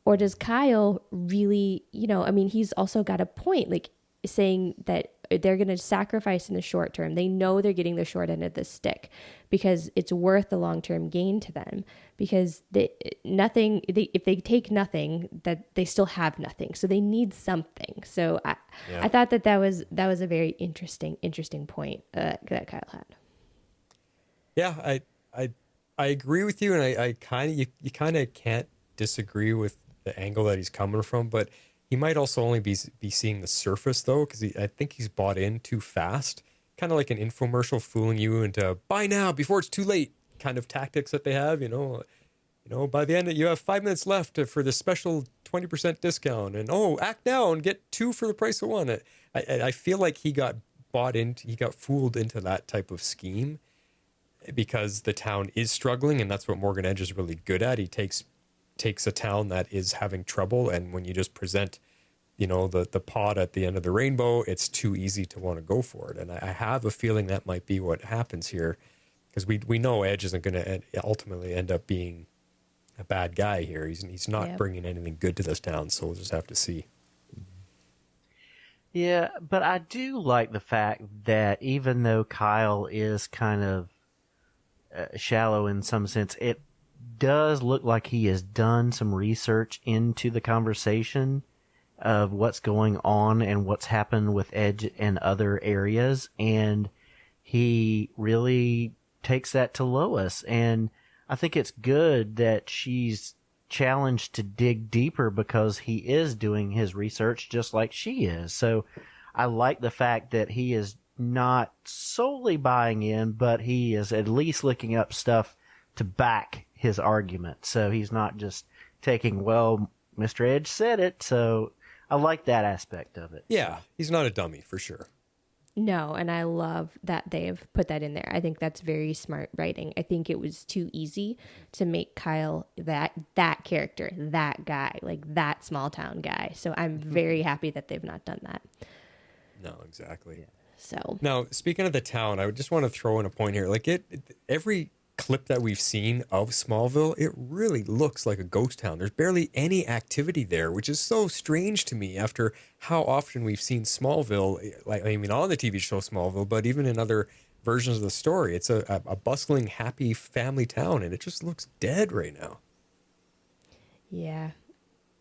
Or does Kyle really, he's also got a point, like saying that they're going to sacrifice in the short term. They know they're getting the short end of the stick because it's worth the long-term gain to them, because if they take nothing, that they still have nothing. So they need something. So I thought that was a very interesting point that Kyle had. Yeah, I agree with you. And you kind of can't disagree with the angle that he's coming from, but he might also only be seeing the surface, though, because I think he's bought in too fast. Kind of like an infomercial fooling you into buy now before it's too late kind of tactics that they have. By the end, you have 5 minutes left for the special 20% discount, and act now and get 2 for the price of 1. I feel like he got fooled into that type of scheme because the town is struggling, and that's what Morgan Edge is really good at. He takes a town that is having trouble, and when you just present the pot at the end of the rainbow, it's too easy to want to go for it. And I have a feeling that might be what happens here, because we know Edge isn't going to ultimately end up being a bad guy here. He's not bringing anything good to this town, so we'll just have to see. Yeah, but I do like the fact that even though Kyle is kind of shallow in some sense, it does look like he has done some research into the conversation of what's going on and what's happened with Edge in other areas, and he really takes that to Lois. And I think it's good that she's challenged to dig deeper because he is doing his research just like she is. So I like the fact that he is not solely buying in, but he is at least looking up stuff to back his argument. So he's not just taking, well, Mr. Edge said it, so I like that aspect of it. Yeah, he's not a dummy for sure. No, and I love that they've put that in there. I think that's very smart writing. I think it was too easy to make Kyle that character, that guy, like that small town guy. So I'm very happy that they've not done that. No, exactly. Yeah. So Now, speaking of the town, I would just want to throw in a point here. Like every clip that we've seen of Smallville, it really looks like a ghost town. There's barely any activity there, which is so strange to me after how often we've seen Smallville, like, I mean, on the TV show Smallville, but even in other versions of the story. It's a bustling, happy family town, and it just looks dead right now. yeah,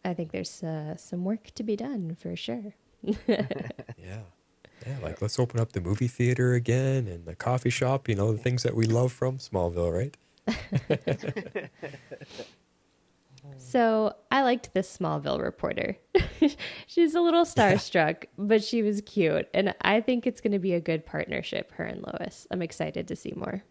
I think there's some work to be done for sure. Yeah, like let's open up the movie theater again and the coffee shop, you know, the things that we love from Smallville, right? So I liked this Smallville reporter. She's a little starstruck, but she was cute. And I think it's going to be a good partnership, her and Lois. I'm excited to see more.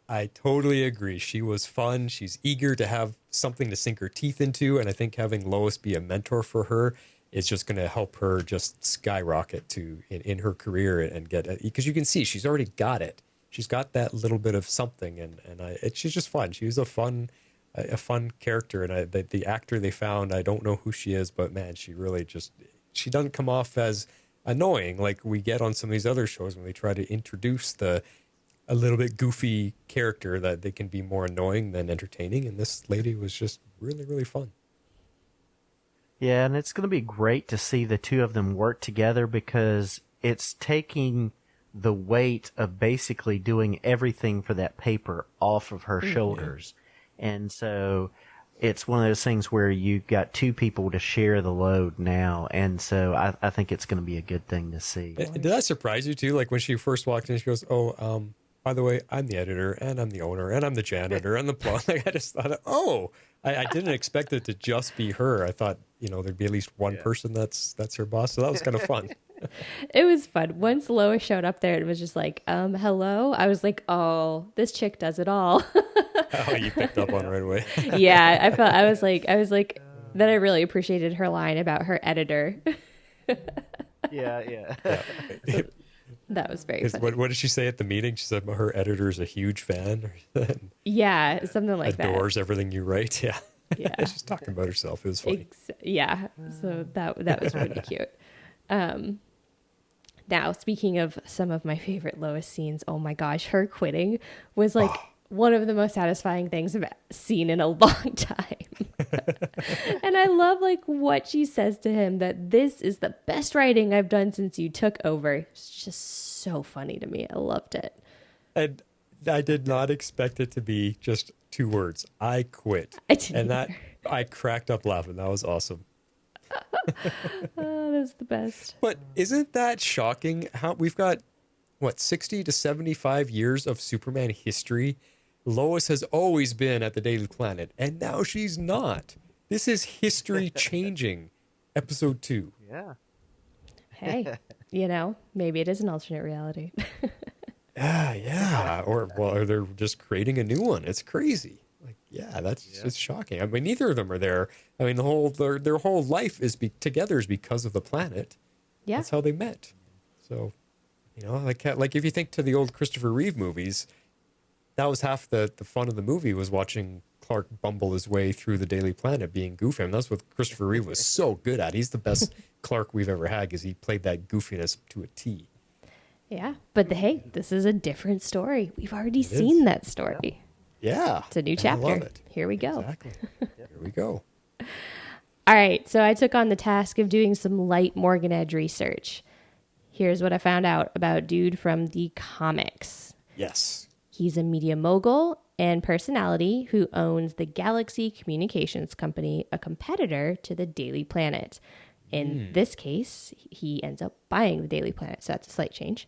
I totally agree. She was fun. She's eager to have something to sink her teeth into. And I think having Lois be a mentor for her is just going to help her just skyrocket in her career and get it. Because you can see she's already got it. She's got that little bit of something. And she's just fun. She was a fun character. And the actor they found, I don't know who she is, but man, she really she doesn't come off as annoying like we get on some of these other shows when they try to introduce a little bit goofy character that they can be more annoying than entertaining. And this lady was just really, really fun. Yeah, and it's going to be great to see the two of them work together because it's taking the weight of basically doing everything for that paper off of her shoulders. And so it's one of those things where you've got two people to share the load now. And so I think it's going to be a good thing to see. Did that surprise you too? Like when she first walked in, she goes, by the way, I'm the editor and I'm the owner and I'm the janitor and the plumber. Like I just thought, I didn't expect it to just be her. I thought, there'd be at least one person that's her boss. So that was kind of fun. It was fun. Once Lois showed up there, it was just like, hello. I was like, oh, this chick does it all. Oh, you picked up on it right away. Yeah, I was like, then I really appreciated her line about her editor. Yeah. That was very funny. What did she say at the meeting? She said her editor's a huge fan. Yeah, something like that. Adores everything you write. Yeah. Yeah. She's talking about herself. It was funny. Yeah. So that was pretty cute. Now, speaking of some of my favorite Lois scenes, oh my gosh, her quitting was like one of the most satisfying things I've seen in a long time. And I love like what she says to him, that this is the best writing I've done since you took over. It's just so funny to me. I loved it. And I did not expect it to be just 2 words. I quit. I didn't and that either. I cracked up laughing. That was awesome. Oh, that's the best. But isn't that shocking? How we've got 60 to 75 years of Superman history. Lois has always been at the Daily Planet, and now she's not. This is history changing. Episode 2. Yeah. Hey, maybe it is an alternate reality. Yeah. Or they're just creating a new one. It's crazy. Like, it's shocking. I mean, neither of them are there. I mean, their whole life together is because of the planet. Yeah. That's how they met. So, like if you think to the old Christopher Reeve movies, that was half the fun of the movie was watching Clark bumble his way through the Daily Planet being goofy. And that's what Christopher Reeve was so good at. He's the best Clark we've ever had because he played that goofiness to a T. Yeah. But hey, this is a different story. We've already seen that story. Yeah. It's a new and chapter. I love it. Here we go. Exactly. Here we go. All right. So I took on the task of doing some light Morgan Edge research. Here's what I found out about dude from the comics. Yes. He's a media mogul and personality who owns the Galaxy Communications Company, a competitor to the Daily Planet. In this case, he ends up buying the Daily Planet, so that's a slight change.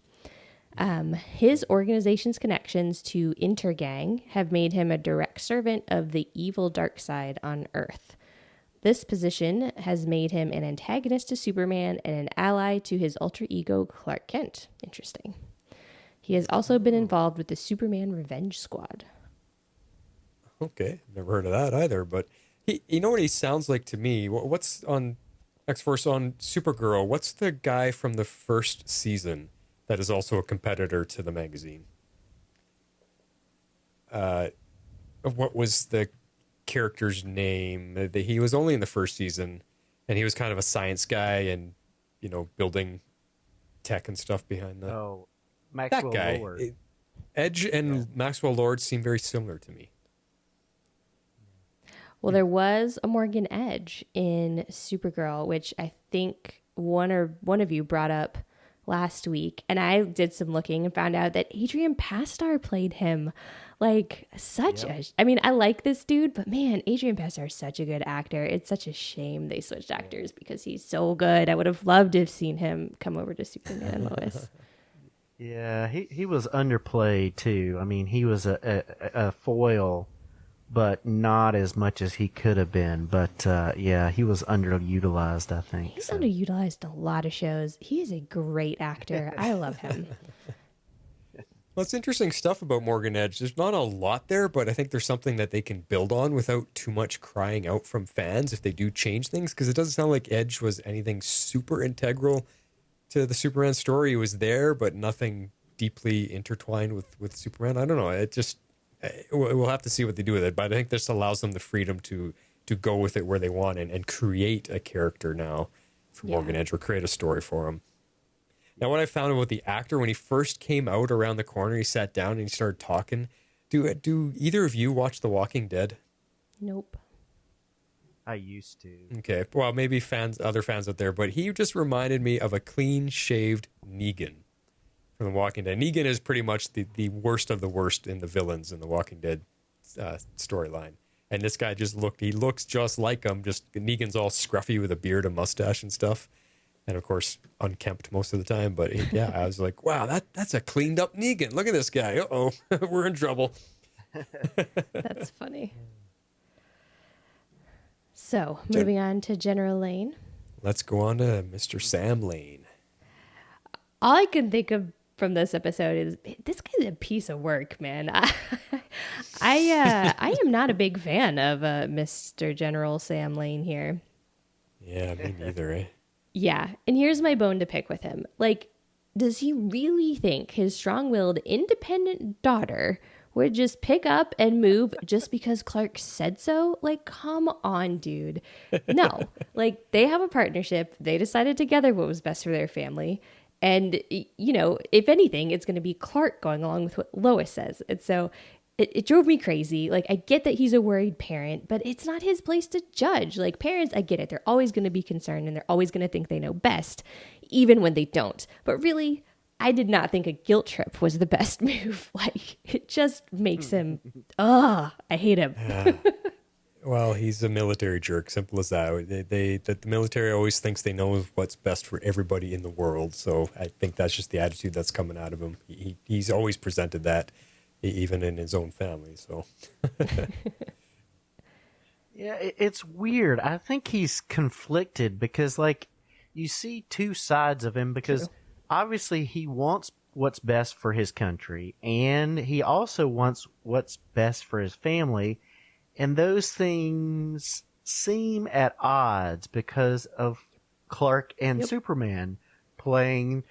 His organization's connections to Intergang have made him a direct servant of the evil dark side on Earth. This position has made him an antagonist to Superman and an ally to his alter ego Clark Kent. Interesting. He has also been involved with the Superman Revenge Squad. Okay. Never heard of that either. But you know what he sounds like to me? What's on X-Force on Supergirl? What's the guy from the first season? that is also a competitor to the magazine. What was the character's name? He was only in the first season, and he was kind of a science guy and, building tech and stuff behind that. Oh, Maxwell That guy. Lord. Edge and Maxwell Lord seem very similar to me. Well, there was a Morgan Edge in Supergirl, which I think one of you brought up last week, and I did some looking and found out that Adrian Pastar played him. Like, I mean, I like this dude, but man, Adrian Pastar is such a good actor. It's such a shame they switched actors because he's so good. I would have loved to have seen him come over to Superman and Lois. Yeah, he was underplayed too. I mean, he was a foil, but not as much as he could have been. But yeah, he was underutilized, I think. He's underutilized a lot of shows. He is a great actor. I love him. Well, it's interesting stuff about Morgan Edge. There's not a lot there, but I think there's something that they can build on without too much crying out from fans if they do change things, because it doesn't sound like Edge was anything super integral to the Superman story. He was there, but nothing deeply intertwined with Superman. I don't know. It just, we'll have to see what they do with it, but I think this allows them the freedom to go with it where they want and create a character now for Morgan Edge, or create a story for him. Now, what I found about the actor, when he first came out around the corner, he sat down and he started talking. Do either of you watch The Walking Dead? Nope. I used to. Okay, well, maybe other fans out there, but he just reminded me of a clean-shaved Negan from The Walking Dead. Negan is pretty much the worst of the worst in the villains in The Walking Dead storyline. And this guy looks just like him, just Negan's all scruffy with a beard and mustache and stuff. And of course, unkempt most of the time. But I was like, wow, that's a cleaned up Negan. Look at this guy. Uh-oh, we're in trouble. That's funny. So, moving on to General Lane. Let's go on to Mr. Sam Lane. All I can think of from this episode is, this guy's a piece of work, man. I am not a big fan of Mr. General Sam Lane here. Yeah, me neither, eh? Yeah, and here's my bone to pick with him. Like, does he really think his strong-willed, independent daughter would just pick up and move just because Clark said so? Like, come on, dude. No. Like, they have a partnership. They decided together what was best for their family. And, if anything, it's going to be Clark going along with what Lois says. And so it drove me crazy. Like, I get that he's a worried parent, but it's not his place to judge. Like, parents, I get it. They're always going to be concerned and they're always going to think they know best, even when they don't. But really, I did not think a guilt trip was the best move. Like, it just makes him, I hate him. Yeah. Well, he's a military jerk, simple as that. The military always thinks they know what's best for everybody in the world. So I think that's just the attitude that's coming out of him. He's always presented that, even in his own family. So, yeah, it's weird. I think he's conflicted because, like, you see two sides of him because obviously he wants what's best for his country and he also wants what's best for his family. And those things seem at odds because of Clark and Superman playing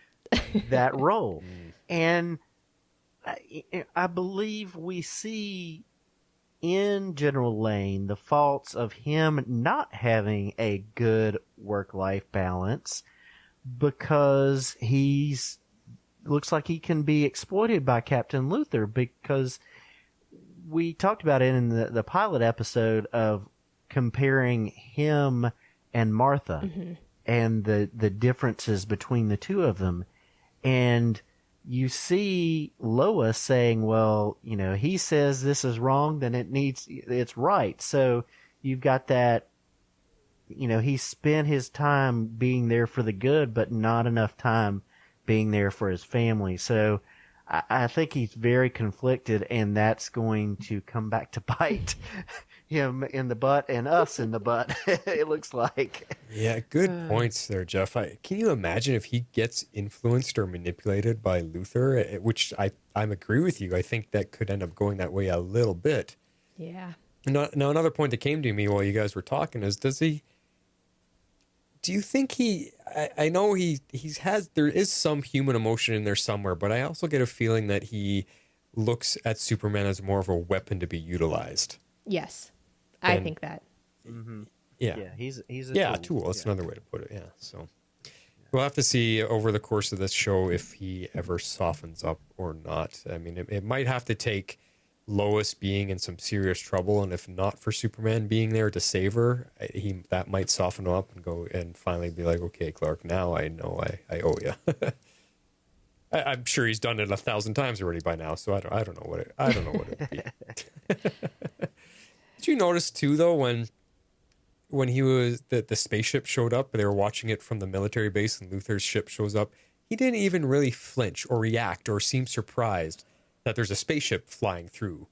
that role. And I believe we see in General Lane the faults of him not having a good work-life balance because looks like he can be exploited by Captain Luthor, because we talked about it in the pilot episode of comparing him and Martha and the differences between the two of them. And you see Lois saying, well, he says this is wrong, then it's right. So you've got that, he spent his time being there for the good, but not enough time being there for his family. So I think he's very conflicted, and that's going to come back to bite him in the butt and us in the butt, it looks like. Yeah, good points there, Jeff. Can you imagine if he gets influenced or manipulated by Luthor, which I agree with you. I think that could end up going that way a little bit. Yeah. Now, another point that came to me while you guys were talking is, do you think I know there is some human emotion in there somewhere, but I also get a feeling that he looks at Superman as more of a weapon to be utilized. Yes, I think that. Yeah. Yeah, he's a tool. That's another way to put it. Yeah. So we'll have to see over the course of this show if he ever softens up or not. I mean, it might have to take Lois being in some serious trouble, and if not for Superman being there to save her, that might soften him up and go and finally be like, okay, Clark, now I know I owe you. I'm sure he's done it 1,000 times already by now, so I don't know what it would be. Did you notice too, though, when he was the spaceship showed up, they were watching it from the military base, and Luthor's ship shows up, he didn't even really flinch or react or seem surprised that there's a spaceship flying through.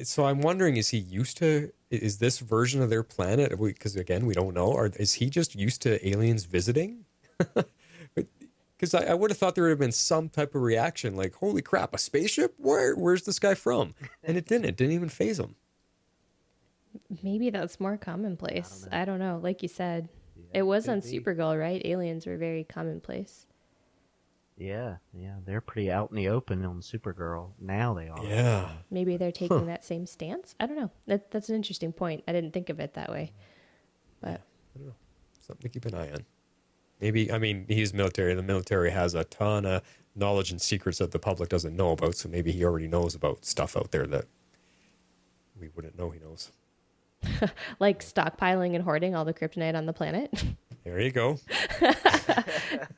So I'm wondering, is this version of their planet, because again, we don't know, or is he just used to aliens visiting? Because I would have thought there would have been some type of reaction, like, holy crap, a spaceship? Where's this guy from? And it didn't even faze him. Maybe that's more commonplace. I don't know. Like you said, it was on Supergirl, right? Aliens were very commonplace. Yeah, they're pretty out in the open on Supergirl. Now they are. Yeah. Maybe they're taking that same stance. I don't know. That's an interesting point. I didn't think of it that way. But I don't know. Something to keep an eye on. Maybe, I mean, he's military. The military has a ton of knowledge and secrets that the public doesn't know about, so maybe he already knows about stuff out there that we wouldn't know he knows. like stockpiling and hoarding all the kryptonite on the planet. There you go.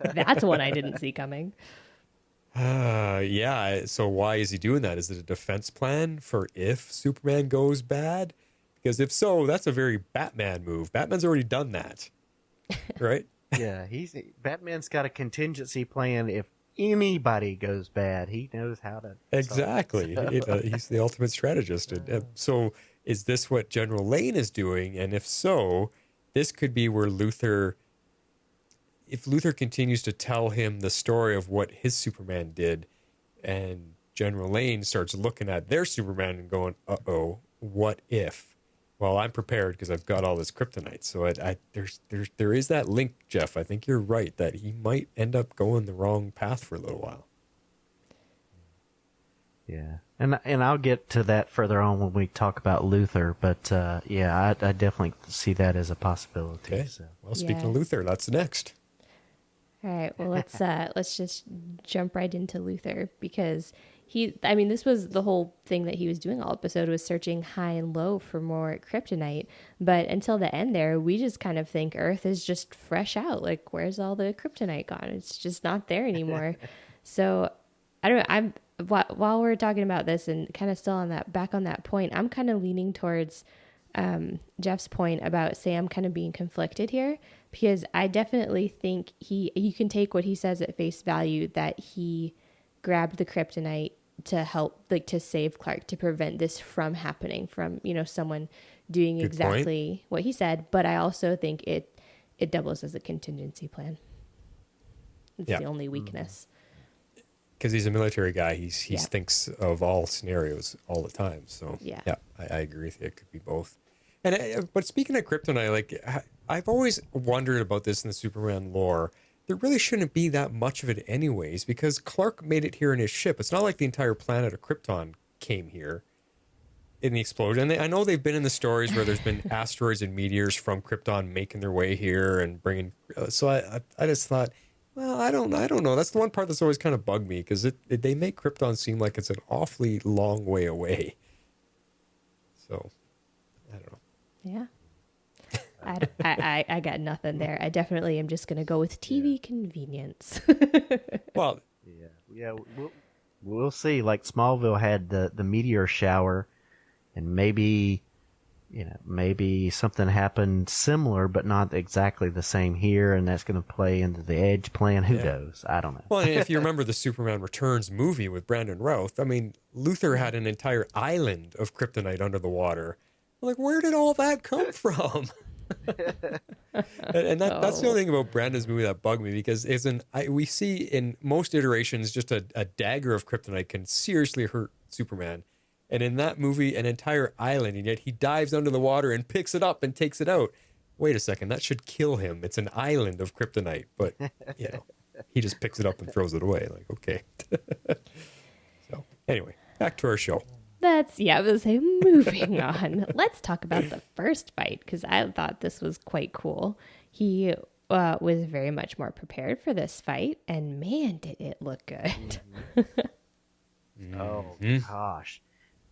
That's one I didn't see coming. Yeah. So why is he doing that? Is it a defense plan for if Superman goes bad? Because if so, that's a very Batman move. Batman's already done that, right? Yeah, Batman's got a contingency plan if anybody goes bad. He knows how to. Exactly. He's the ultimate strategist. So is this what General Lane is doing? And if so, this could be where if Luthor continues to tell him the story of what his Superman did, and General Lane starts looking at their Superman and going, uh-oh, what if? Well, I'm prepared because I've got all this kryptonite. So there is that link, Jeff. I think you're right that he might end up going the wrong path for a little while. Yeah, and I'll get to that further on when we talk about Luthor. But I definitely see that as a possibility. Okay. So. Well, speaking of Luthor, that's next. All right. Well, let's just jump right into Luthor, because this was the whole thing that he was doing all episode, was searching high and low for more kryptonite. But until the end there, we just kind of think Earth is just fresh out. Like, where's all the kryptonite gone? It's just not there anymore. So I don't know. While we're talking about this and kind of still back on that point, I'm kind of leaning towards Jeff's point about Sam kind of being conflicted here, because I definitely think you can take what he says at face value, that he grabbed the kryptonite to help, like, to save Clark, to prevent this from happening, from, someone doing exactly what he said. But I also think it doubles as a contingency plan. It's the only weakness. Because he's a military guy, he thinks of all scenarios all the time. So I agree with you. It could be both. But speaking of kryptonite, like, I've always wondered about this in the Superman lore. There really shouldn't be that much of it anyways, because Clark made it here in his ship. It's not like the entire planet of Krypton came here in the explosion. And I know they've been in the stories where there's been asteroids and meteors from Krypton making their way here and bringing. So I just thought, well, I don't know. That's the one part that's always kind of bugged me, because they make Krypton seem like it's an awfully long way away. So I don't know. Yeah. I got nothing there. I definitely am just going to go with TV convenience. Well, yeah, we'll see. Like, Smallville had the meteor shower, and maybe something happened similar, but not exactly the same here, and that's going to play into the Edge plan. Who knows? I don't know. Well, and if you remember the Superman Returns movie with Brandon Routh, I mean, Luthor had an entire island of kryptonite under the water. Like, where did all that come from? and that's the only thing about Brandon's movie that bugged me, because we see in most iterations just a dagger of kryptonite can seriously hurt Superman, and in that movie an entire island, and yet he dives under the water and picks it up and takes it out. wait a second, that should kill him. It's an island of kryptonite. But, you know, he just picks it up and throws it away. Like, okay. So, anyway, back to our show. I was saying, moving on. Let's talk about the first fight, because I thought this was quite cool. He was very much more prepared for this fight, and man, did it look good. Oh, gosh.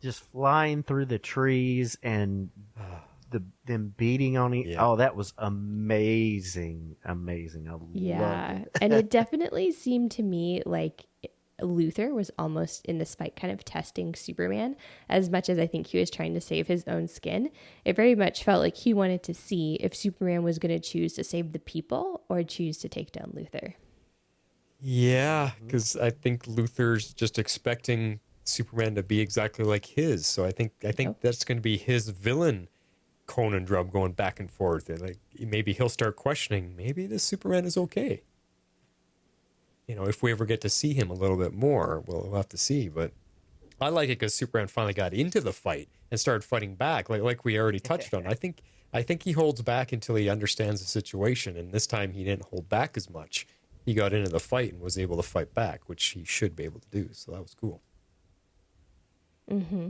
Just flying through the trees and them beating on each. Yeah. Oh, that was amazing. Amazing. I loved it. And it definitely seemed to me like Luthor was almost in this fight kind of testing Superman as much as I think he was trying to save his own skin. It very much felt like he wanted to see if Superman was going to choose to save the people or choose to take down Luthor. Yeah, because I think Luthor's just expecting Superman to be exactly like his. So I think that's going to be his villain conundrum going back and forth. And like maybe he'll start questioning, maybe this Superman is okay. You know, if we ever get to see him a little bit more, we'll have to see. But I like it because Superman finally got into the fight and started fighting back, like we already touched on. I think he holds back until he understands the situation, and this time he didn't hold back as much. He got into the fight and was able to fight back, which he should be able to do. So that was cool. Mm-hmm.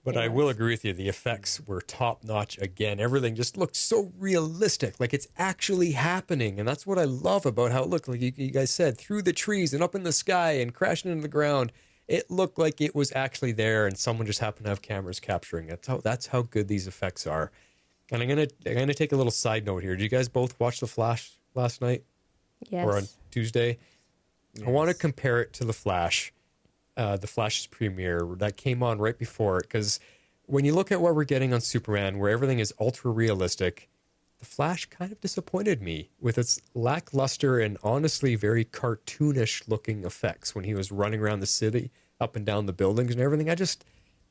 But I will agree with you. The effects were top notch again. Everything just looked so realistic, like it's actually happening. And that's what I love about how it looked. Like you guys said, through the trees and up in the sky and crashing into the ground. It looked like it was actually there, and someone just happened to have cameras capturing it. That's how good these effects are. And I'm gonna take a little side note here. Did you guys both watch The Flash last night? Yes. Or on Tuesday? Yes. I want to compare it to The Flash. The Flash's premiere that came on right before it, because when you look at what we're getting on Superman, where everything is ultra realistic, The Flash kind of disappointed me with its lackluster and honestly very cartoonish looking effects when he was running around the city, up and down the buildings and everything.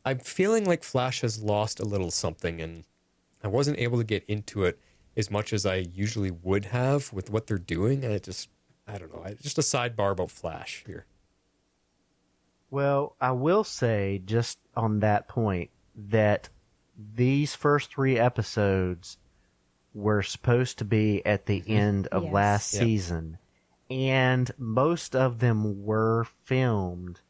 I'm feeling like Flash has lost a little something, and I wasn't able to get into it as much as I usually would have with what they're doing. And I don't know. Just a sidebar about Flash here. Well, I will say, just on that point, that these first 3 episodes were supposed to be at the end of Yes. last season, and most of them were filmed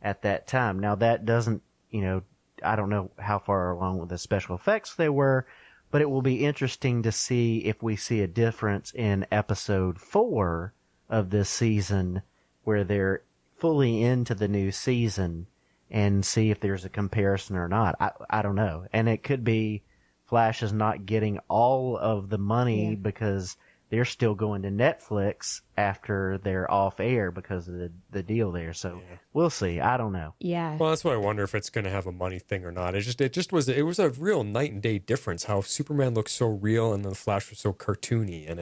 at that time. Now, that doesn't, I don't know how far along with the special effects they were, but it will be interesting to see if we see a difference in episode 4 of this season, where they're fully into the new season, and see if there's a comparison or not. I don't know. And it could be Flash is not getting all of the money because they're still going to Netflix after they're off air because of the deal there. So we'll see. I don't know. Yeah. Well, that's why I wonder if it's going to have a money thing or not. It was a real night and day difference. How Superman looks so real and then the Flash was so cartoony, and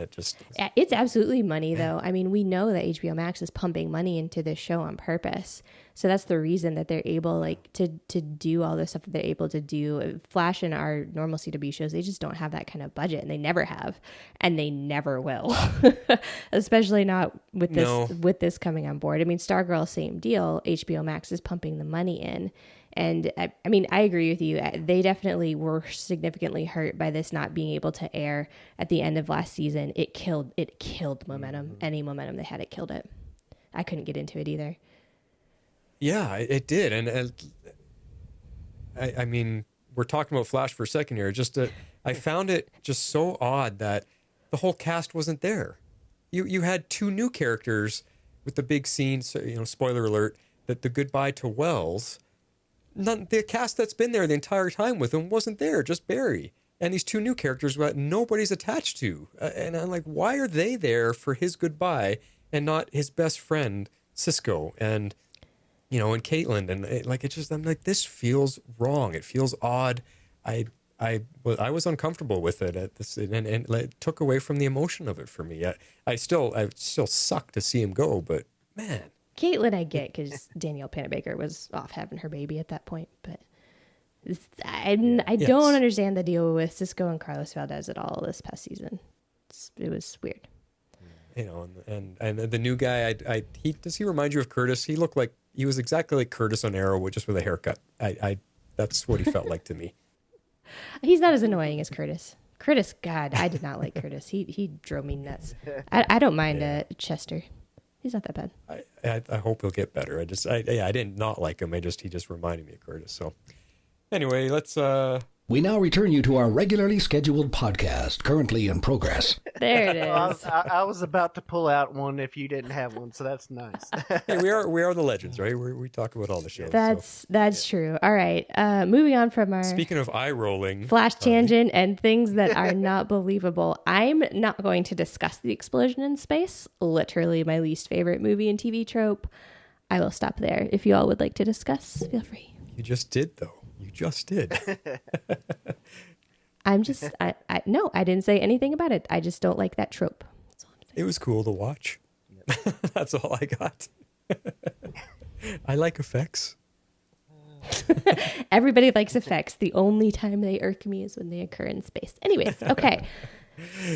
It's absolutely money, though. I mean, we know that HBO Max is pumping money into this show on purpose. So that's the reason that they're able to do all the stuff that they're able to do. Flash and our normal CW shows, they just don't have that kind of budget, and they never have, and they never will, especially not with this coming on board. I mean, Stargirl, same deal. HBO Max is pumping the money in. And I mean, I agree with you. They definitely were significantly hurt by this not being able to air at the end of last season. It killed momentum. Any momentum they had, it killed it. I couldn't get into it either. Yeah, it did. And I mean, we're talking about Flash for a second here. I found it just so odd that the whole cast wasn't there. You had 2 new characters with the big scene, so, spoiler alert, that the goodbye to Wells. The cast that's been there the entire time with him wasn't there, just Barry. And these 2 new characters that nobody's attached to. And I'm like, why are they there for his goodbye and not his best friend, Cisco, and Caitlin? And I'm like, this feels wrong. It feels odd. I was uncomfortable with it at this, and it took away from the emotion of it for me. I still suck to see him go, but man. Caitlin, I get, because Danielle Panabaker was off having her baby at that point, but I don't understand the deal with Cisco and Carlos Valdez at all this past season. It was weird. And the new guy, does he remind you of Curtis? He looked like he was exactly like Curtis on Arrow, just with a haircut. That's what he felt like to me. He's not as annoying as Curtis. Curtis, God, I did not like Curtis. He drove me nuts. I don't mind Chester. He's not that bad. I hope he'll get better. I didn't not like him. He just reminded me of Curtis. So anyway, let's We now return you to our regularly scheduled podcast, currently in progress. There it is. I was about to pull out one if you didn't have one, so that's nice. hey, we are the legends, right? We talk about all the shows. That's true. All right. Moving on from our Speaking of eye rolling, flash tangent and things that are not believable, I'm not going to discuss the explosion in space. Literally my least favorite movie and TV trope. I will stop there. If you all would like to discuss, feel free. You just did, though. You just did. No, I didn't say anything about it. I just don't like that trope. That's all I'm saying. It was cool to watch. Yep. That's all I got. I like effects. Everybody likes effects. The only time they irk me is when they occur in space. Anyways, okay.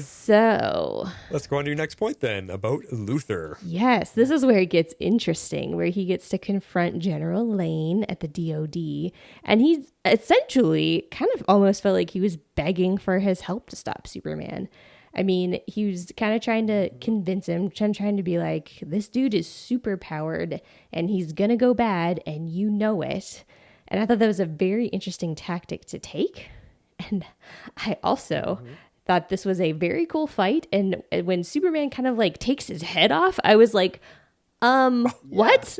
So let's go on to your next point then about Luthor. Yes, this is where it gets interesting, where he gets to confront General Lane at the DOD. And he's essentially kind of almost felt like he was begging for his help to stop Superman. I mean, he was kind of trying to convince him, trying to be like, this dude is super powered and he's going to go bad and you know it. And I thought that was a very interesting tactic to take. And I also thought this was a very cool fight. And when Superman kind of like takes his head off, I was like, what?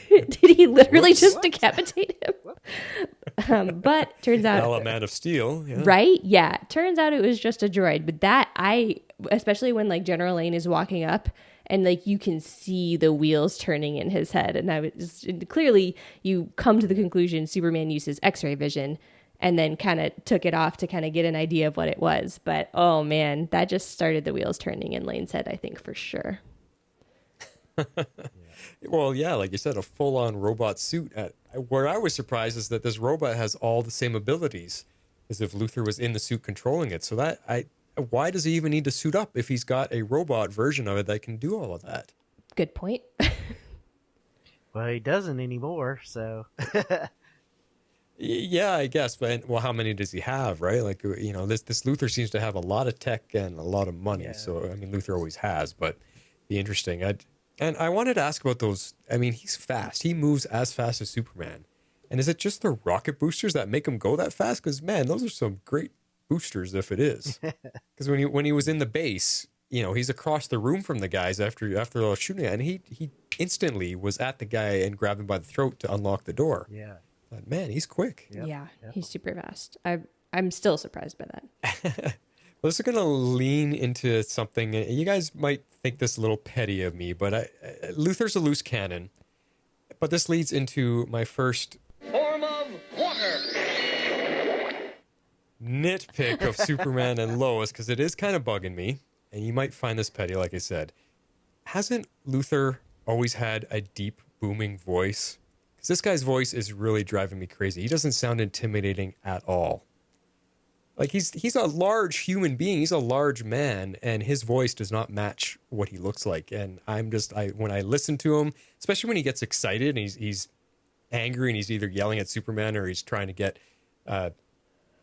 Did he literally just decapitate him? But turns out... Man of Steel. Yeah. Right? Yeah. Turns out it was just a droid. But that, especially when like General Lane is walking up and like you can see the wheels turning in his head. And I was clearly you come to the conclusion Superman uses X-ray vision and then kind of took it off to kind of get an idea of what it was. But, oh, man, that just started the wheels turning in Lane's head, I think, for sure. Well, yeah, like you said, a full-on robot suit. Where I was surprised is that this robot has all the same abilities as if Luthor was in the suit controlling it. So why does he even need to suit up if he's got a robot version of it that can do all of that? Good point. Well, he doesn't anymore, so... Yeah, I guess. But well, how many does he have, right? Like, you know, this Luthor seems to have a lot of tech and a lot of money. Yeah. So, I mean, Luthor always has, but be interesting. And I wanted to ask about those. I mean, he's fast. He moves as fast as Superman. And is it just the rocket boosters that make him go that fast? Because, man, those are some great boosters if it is. Because when he was in the base, you know, he's across the room from the guys after shooting it, and he instantly was at the guy and grabbed him by the throat to unlock the door. Yeah. But man, he's quick. Yeah, he's super fast. I'm still surprised by that. Well, this is going to lean into something. You guys might think this a little petty of me, but Luthor's a loose cannon. But this leads into my first Form of water. nitpick of Superman and Lois, because it is kind of bugging me. And you might find this petty, like I said. Hasn't Luthor always had a deep, booming voice? Because this guy's voice is really driving me crazy. He doesn't sound intimidating at all. Like, he's a large human being. He's a large man, and his voice does not match what he looks like. And when I listen to him, especially when he gets excited and he's angry and he's either yelling at Superman or he's trying to get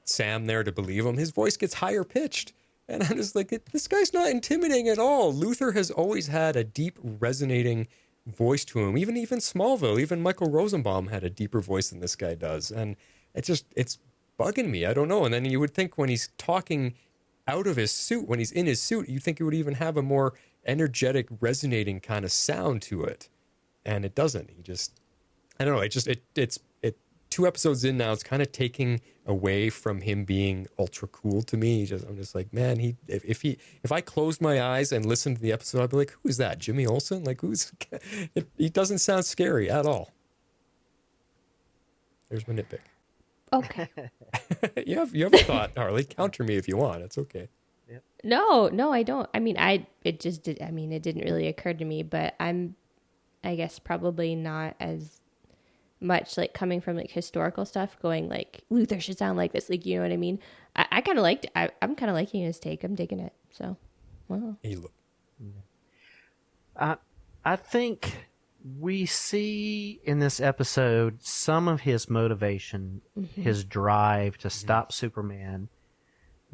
Sam there to believe him, his voice gets higher pitched. And I'm just like, this guy's not intimidating at all. Luthor has always had a deep, resonating voice to him. Even Smallville, even Michael Rosenbaum had a deeper voice than this guy does. And it's bugging me. I don't know. And then you would think when he's talking out of his suit, when he's in his suit, you'd think it would even have a more energetic, resonating kind of sound to it. And it doesn't. I don't know. It's 2 episodes in now, it's kind of taking away from him being ultra cool to me. I'm just like, man, if I closed my eyes and listened to the episode, I'd be like, who is that? Jimmy Olsen? Like, he doesn't sound scary at all. There's my nitpick. Okay. you have a thought, Harley. Counter me if you want. It's okay. Yep. No, I don't. I mean, it didn't really occur to me, but I guess probably not as much like coming from like historical stuff going like Luthor should sound like this, like, you know what I mean? I kind of liked I'm kind of liking his take. I'm digging it. So, wow. I think we see in this episode some of his motivation, his drive to stop Superman,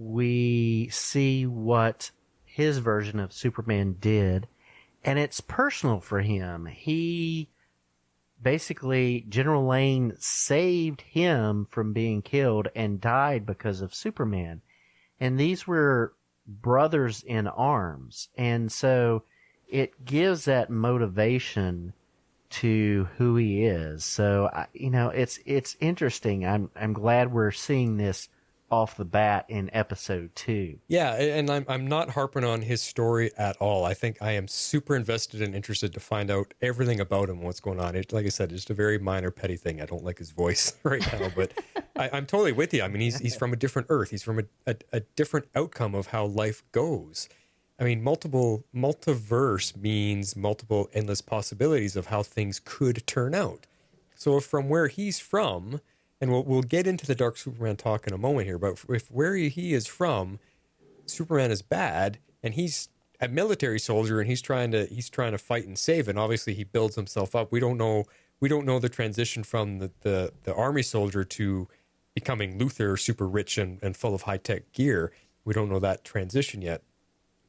we see what his version of Superman did, and it's personal for him. He basically, General Lane saved him from being killed and died because of Superman. And these were brothers in arms. And so it gives that motivation to who he is. So, it's interesting. I'm glad we're seeing this off the bat in episode 2. Yeah, and I'm not harping on his story at all. I think I am super invested and interested to find out everything about him, what's going on. Like I said, it's just a very minor, petty thing. I don't like his voice right now, but I'm totally with you. I mean, he's from a different Earth. He's from a different outcome of how life goes. I mean, multiverse means multiple endless possibilities of how things could turn out. So if from where he's from, and we'll get into the Dark Superman talk in a moment here, but if where he is from, Superman is bad, and he's a military soldier, and he's trying to fight and save, and obviously he builds himself up. We don't know the transition from the army soldier to becoming Luthor, super rich and full of high tech gear. We don't know that transition yet,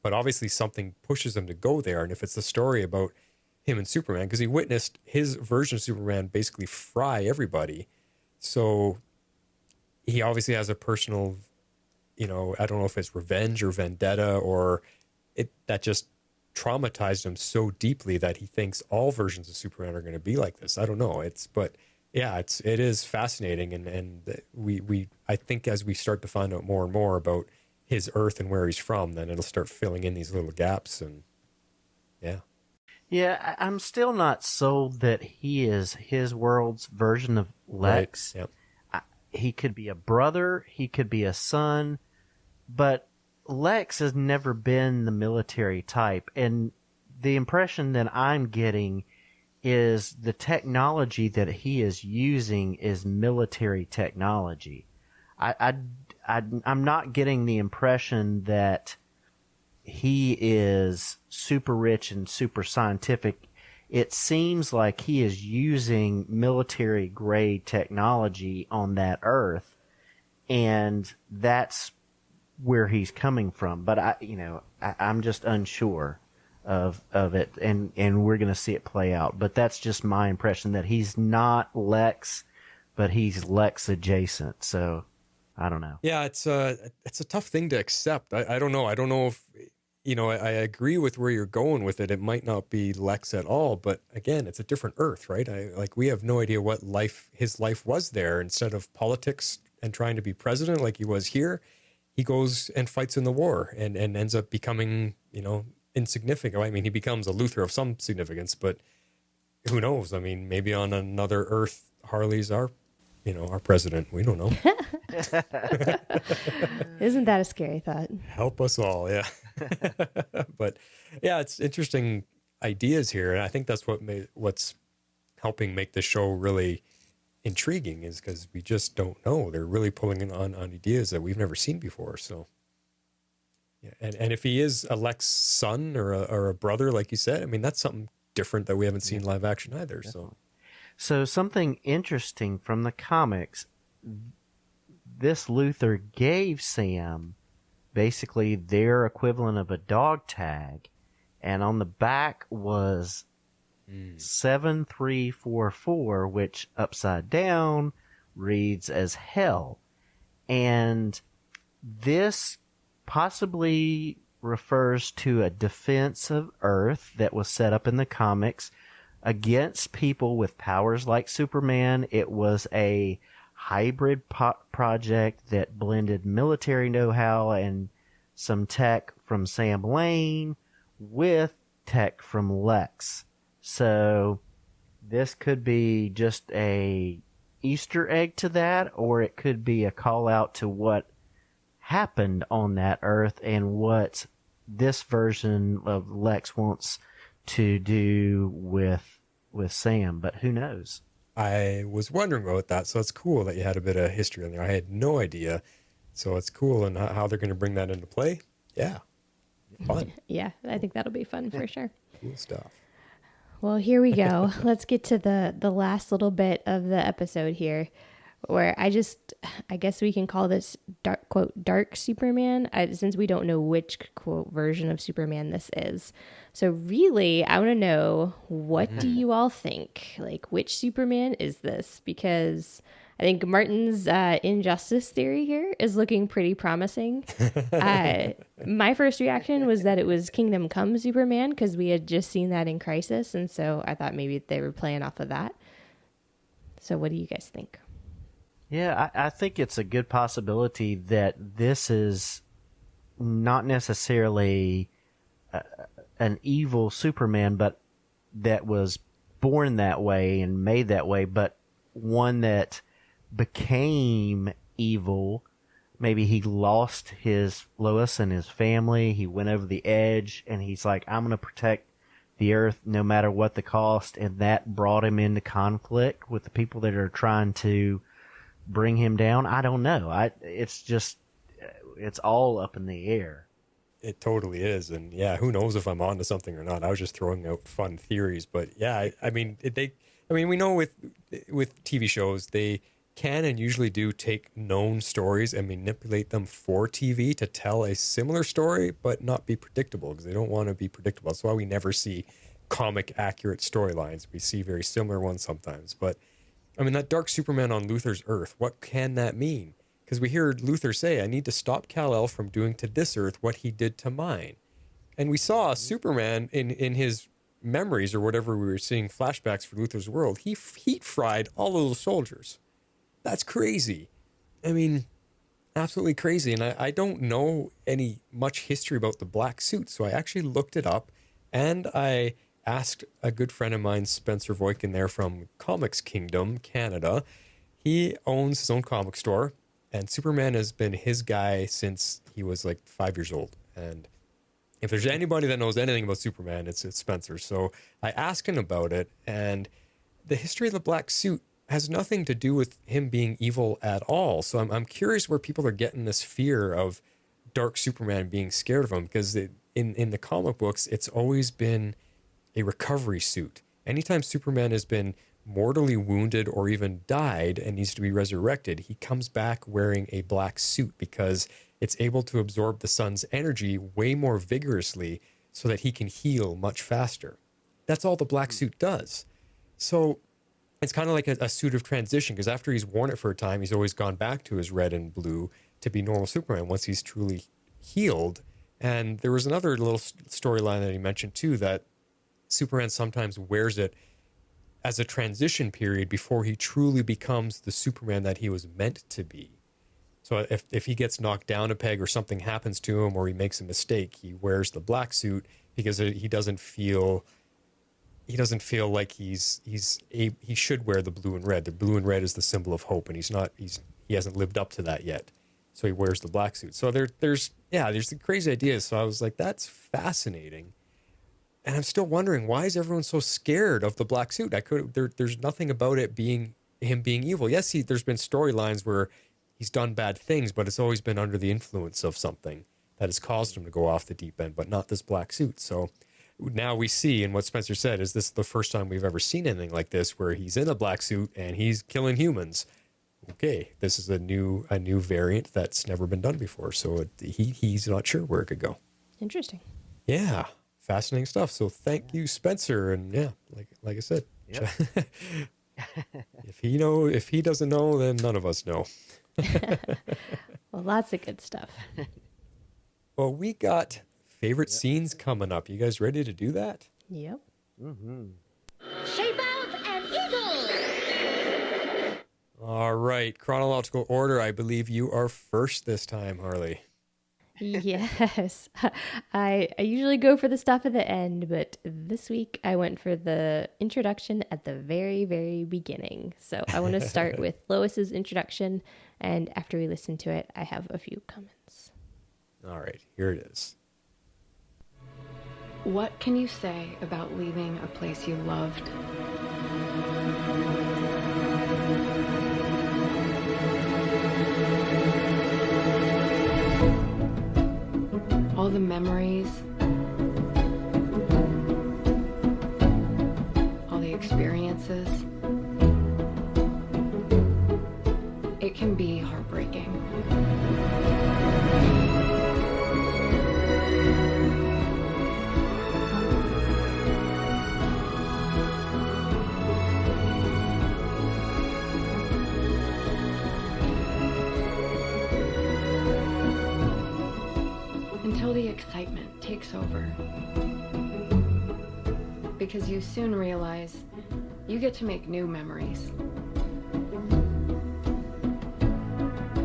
but obviously something pushes him to go there. And if it's the story about him and Superman, because he witnessed his version of Superman basically fry everybody. So he obviously has a personal, I don't know if it's revenge or vendetta or that just traumatized him so deeply that he thinks all versions of Superman are going to be like this. I don't know. It is fascinating. And I think as we start to find out more and more about his Earth and where he's from, then it'll start filling in these little gaps. And yeah. Yeah, I'm still not sold that he is his world's version of Lex. Right. Yep. He could be a brother, he could be a son, but Lex has never been the military type. And the impression that I'm getting is the technology that he is using is military technology. I'm not getting the impression that he is super rich and super scientific. It seems like he is using military grade technology on that Earth, and that's where he's coming from. But I'm just unsure of it, and we're going to see it play out. But that's just my impression, that he's not Lex, but he's Lex adjacent. So I don't know. Yeah, it's a tough thing to accept. I don't know. I don't know if, I agree with where you're going with it. It might not be Lex at all, but again, it's a different Earth, right? We have no idea what his life was there. Instead of politics and trying to be president like he was here, he goes and fights in the war and ends up becoming, insignificant. I mean, he becomes a Luthor of some significance, but who knows? I mean, maybe on another Earth, Harley's our president. We don't know. Isn't that a scary thought? Help us all, yeah. But yeah, it's interesting ideas here, and I think that's what's helping make the show really intriguing, is because we just don't know. They're really pulling on ideas that we've never seen before. So yeah, and if he is a Lex son or a brother, like you said, I mean, that's something different that we haven't seen live action either. So something interesting from the comics, this Luthor gave Sam basically their equivalent of a dog tag, and on the back was 7344, which upside down reads as hell. And this possibly refers to a defense of Earth that was set up in the comics against people with powers like Superman. It was a hybrid project that blended military know-how and some tech from Sam Lane with tech from Lex. So this could be just a Easter egg to that, or it could be a call out to what happened on that Earth and what this version of Lex wants to do with Sam, but who knows? I was wondering about that, so it's cool that you had a bit of history on there. I had no idea, so it's cool, and how they're going to bring that into play. Yeah, fun. Yeah, I think that'll be fun for sure. Cool stuff. Well, here we go. Let's get to the last little bit of the episode here. where I guess we can call this dark, quote, dark Superman, since we don't know which, quote, version of Superman this is. So really, I want to know, what do you all think? Like, which Superman is this? Because I think Martin's injustice theory here is looking pretty promising. My first reaction was that it was Kingdom Come Superman, because we had just seen that in Crisis, and so I thought maybe they were playing off of that. So what do you guys think? Yeah, I think it's a good possibility that this is not necessarily an evil Superman, but that was born that way and made that way, but one that became evil. Maybe he lost his Lois and his family. He went over the edge, and he's like, I'm going to protect the Earth no matter what the cost, and that brought him into conflict with the people that are trying to bring him down. I don't know. It's all up in the air. It totally is. And yeah, who knows if I'm onto something or not. I was just throwing out fun theories, but yeah, I mean, we know with TV shows, they can and usually do take known stories and manipulate them for TV to tell a similar story, but not be predictable, because they don't want to be predictable. That's why we never see comic accurate storylines. We see very similar ones sometimes, but I mean, that dark Superman on Luthor's Earth, what can that mean? Because we hear Luthor say, I need to stop Kal-El from doing to this Earth what he did to mine. And we saw Superman in his memories, or whatever we were seeing flashbacks for Luthor's world, he heat fried all of those soldiers. That's crazy. I mean, absolutely crazy. And I don't know much history about the black suit, so I actually looked it up, and I asked a good friend of mine, Spencer Voikin, there from Comics Kingdom, Canada. He owns his own comic store, and Superman has been his guy since he was like 5 years old. And if there's anybody that knows anything about Superman, it's Spencer. So I asked him about it, and the history of the black suit has nothing to do with him being evil at all. So I'm curious where people are getting this fear of dark Superman being scared of him, because in the comic books, it's always been a recovery suit. Anytime Superman has been mortally wounded or even died and needs to be resurrected, he comes back wearing a black suit, because it's able to absorb the sun's energy way more vigorously so that he can heal much faster. That's all the black suit does. So it's kind of like a suit of transition, because after he's worn it for a time, he's always gone back to his red and blue to be normal Superman once he's truly healed. And there was another little storyline that he mentioned too, that Superman sometimes wears it as a transition period before he truly becomes the Superman that he was meant to be. So if he gets knocked down a peg, or something happens to him, or he makes a mistake, he wears the black suit, because he doesn't feel like he should wear the blue and red. The blue and red is the symbol of hope, and he hasn't lived up to that yet. So he wears the black suit. So there's the crazy ideas. So I was like, that's fascinating. And I'm still wondering, why is everyone so scared of the black suit? There's nothing about it being him being evil. Yes, there's been storylines where he's done bad things, but it's always been under the influence of something that has caused him to go off the deep end, but not this black suit. So now we see, and what Spencer said, is this the first time we've ever seen anything like this, where he's in a black suit and he's killing humans. Okay, this is a new variant that's never been done before. So he's not sure where it could go. Interesting. Yeah. Fascinating stuff. So thank you, Spencer. And yeah, like I said, yep. if he doesn't know, then none of us know. Well, lots of good stuff. Well, we got favorite scenes coming up. You guys ready to do that? Yep. Mm-hmm. Shape out an eagle! All right. Chronological order. I believe you are first this time, Harley. Yes. I usually go for the stuff at the end, but this week I went for the introduction at the very, very beginning. So I want to start with Lois's introduction, and after we listen to it, I have a few comments. All right, here it is. What can you say about leaving a place you loved? All the memories, all the experiences, until the excitement takes over. Because you soon realize you get to make new memories,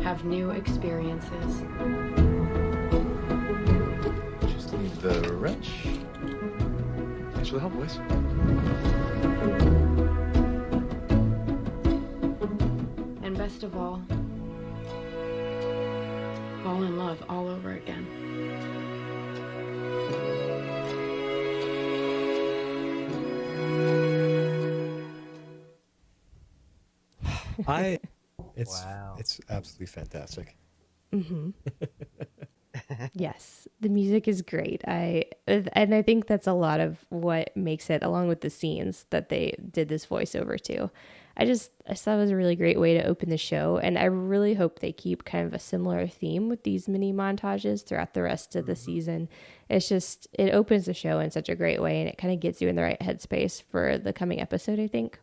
have new experiences. Just need the wrench. Thanks for the help, boys. And best of all, fall in love all over again. It's absolutely fantastic. Mm-hmm. Yes, the music is great. I think that's a lot of what makes it, along with the scenes that they did this voiceover to. I thought it was a really great way to open the show, and I really hope they keep kind of a similar theme with these mini montages throughout the rest of the season. It opens the show in such a great way, and it kind of gets you in the right headspace for the coming episode, I think.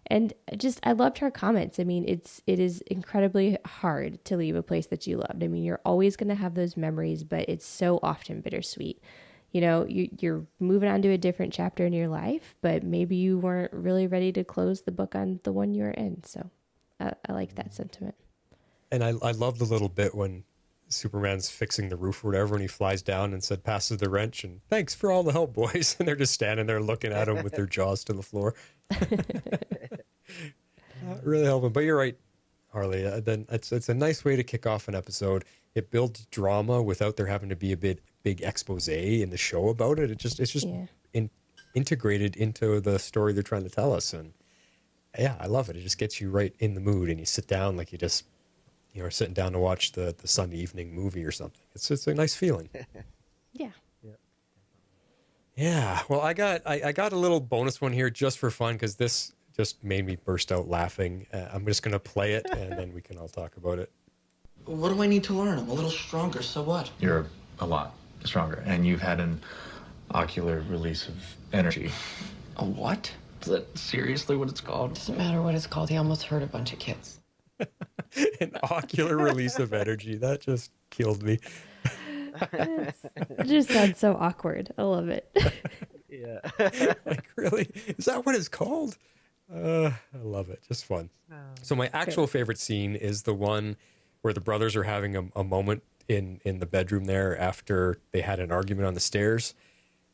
And I loved her comments. I mean, it is incredibly hard to leave a place that you loved. I mean, you're always going to have those memories, but it's so often bittersweet. You know, you're moving on to a different chapter in your life, but maybe you weren't really ready to close the book on the one you're in. So I like that sentiment. And I love the little bit when Superman's fixing the roof or whatever, and he flies down and said, passes the wrench, and thanks for all the help, boys. And they're just standing there looking at him with their jaws to the floor. Not really helping, but you're right, Harley. Then it's a nice way to kick off an episode. It builds drama without there having to be a big expose in the show about it. It's just integrated into the story they're trying to tell us, and yeah, I love it. It just gets you right in the mood, and you sit down like you're sitting down to watch the Sunday evening movie or something. It's a nice feeling. Yeah. Yeah. Well, I got a little bonus one here just for fun because this just made me burst out laughing. I'm just gonna play it and then we can all talk about it. What do I need to learn? I'm a little stronger, so what? You're a lot stronger, and you've had an ocular release of energy. A what? Is that seriously what it's called? Doesn't matter what it's called. He almost hurt a bunch of kids. An ocular release of energy. That just killed me. It just sounds so awkward. I love it. Yeah. Like, really? Is that what it's called? I love it. Just fun. So my actual favorite scene is the one where the brothers are having a moment in the bedroom there after they had an argument on the stairs.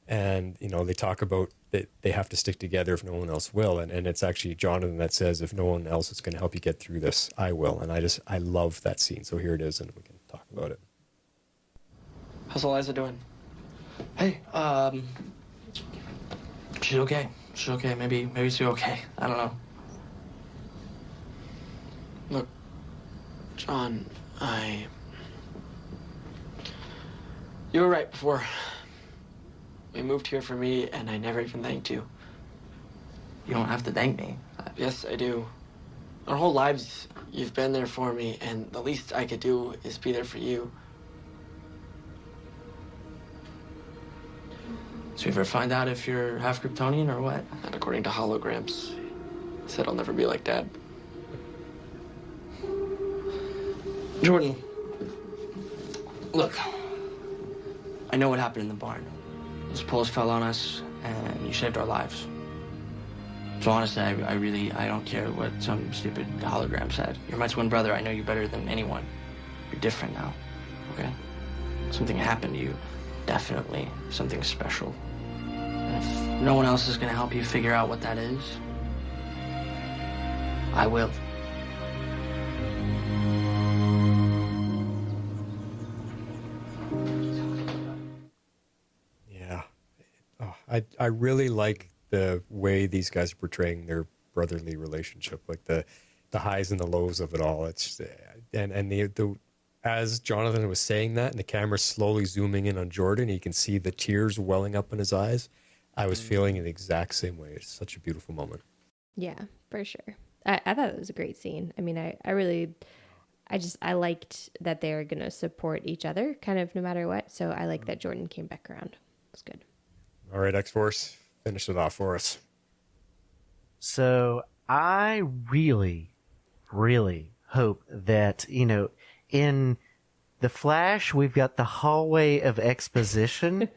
And, they talk about that they have to stick together if no one else will. And it's actually Jonathan that says, if no one else is going to help you get through this, I will. And I love that scene. So here it is, and we can talk about it. How's Eliza doing? Hey, she's okay. She's okay. Maybe she's okay. I don't know. Look, John, you were right before. You moved here for me, and I never even thanked you. You don't have to thank me. Yes, I do. Our whole lives, you've been there for me, and the least I could do is be there for you. So you ever find out if you're half Kryptonian or what? And according to holograms, he said I'll never be like Dad. Jordan, look, I know what happened in the barn. Those poles fell on us, and you saved our lives. So honestly, I don't care what some stupid hologram said. You're my twin brother. I know you better than anyone. You're different now, okay? Something happened to you. Definitely something special. And if no one else is gonna help you figure out what that is, I will. Yeah. Oh, I really like the way these guys are portraying their brotherly relationship, like the highs and the lows of it all. It's and the as Jonathan was saying that, and the camera slowly zooming in on Jordan, you can see the tears welling up in his eyes. I was feeling it the exact same way. It's such a beautiful moment. Yeah, for sure. I thought it was a great scene. I mean, I liked that they're going to support each other kind of no matter what. So I like that Jordan came back around. It was good. All right, X-Force, finish it off for us. So I really, really hope that, in The Flash, we've got the hallway of exposition.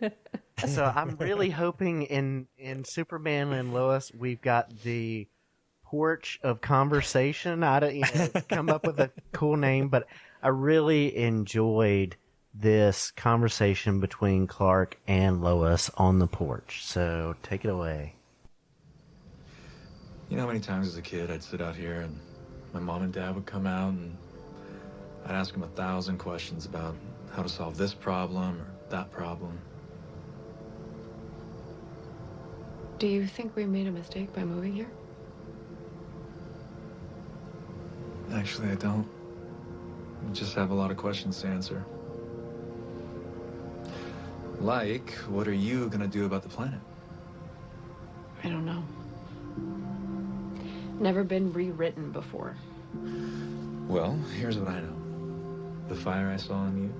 So I'm really hoping in Superman and Lois, we've got the porch of conversation. I don't come up with a cool name, but I really enjoyed this conversation between Clark and Lois on the porch. So take it away. You know how many times as a kid I'd sit out here and my mom and dad would come out and I'd ask them 1,000 questions about how to solve this problem or that problem. Do you think we made a mistake by moving here? Actually, I don't. I just have a lot of questions to answer. Like, what are you gonna do about the planet? I don't know. Never been rewritten before. Well, here's what I know. The fire I saw in you,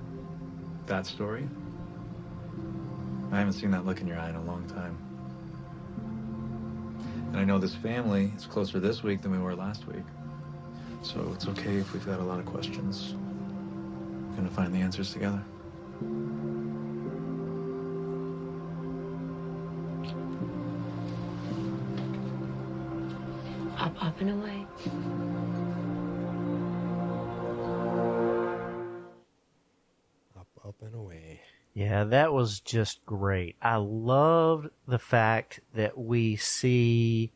that story, I haven't seen that look in your eye in a long time. And I know this family is closer this week than we were last week. So it's okay if we've got a lot of questions. We're gonna find the answers together. Up and away. Up and away. Yeah, that was just great. I loved the fact that we see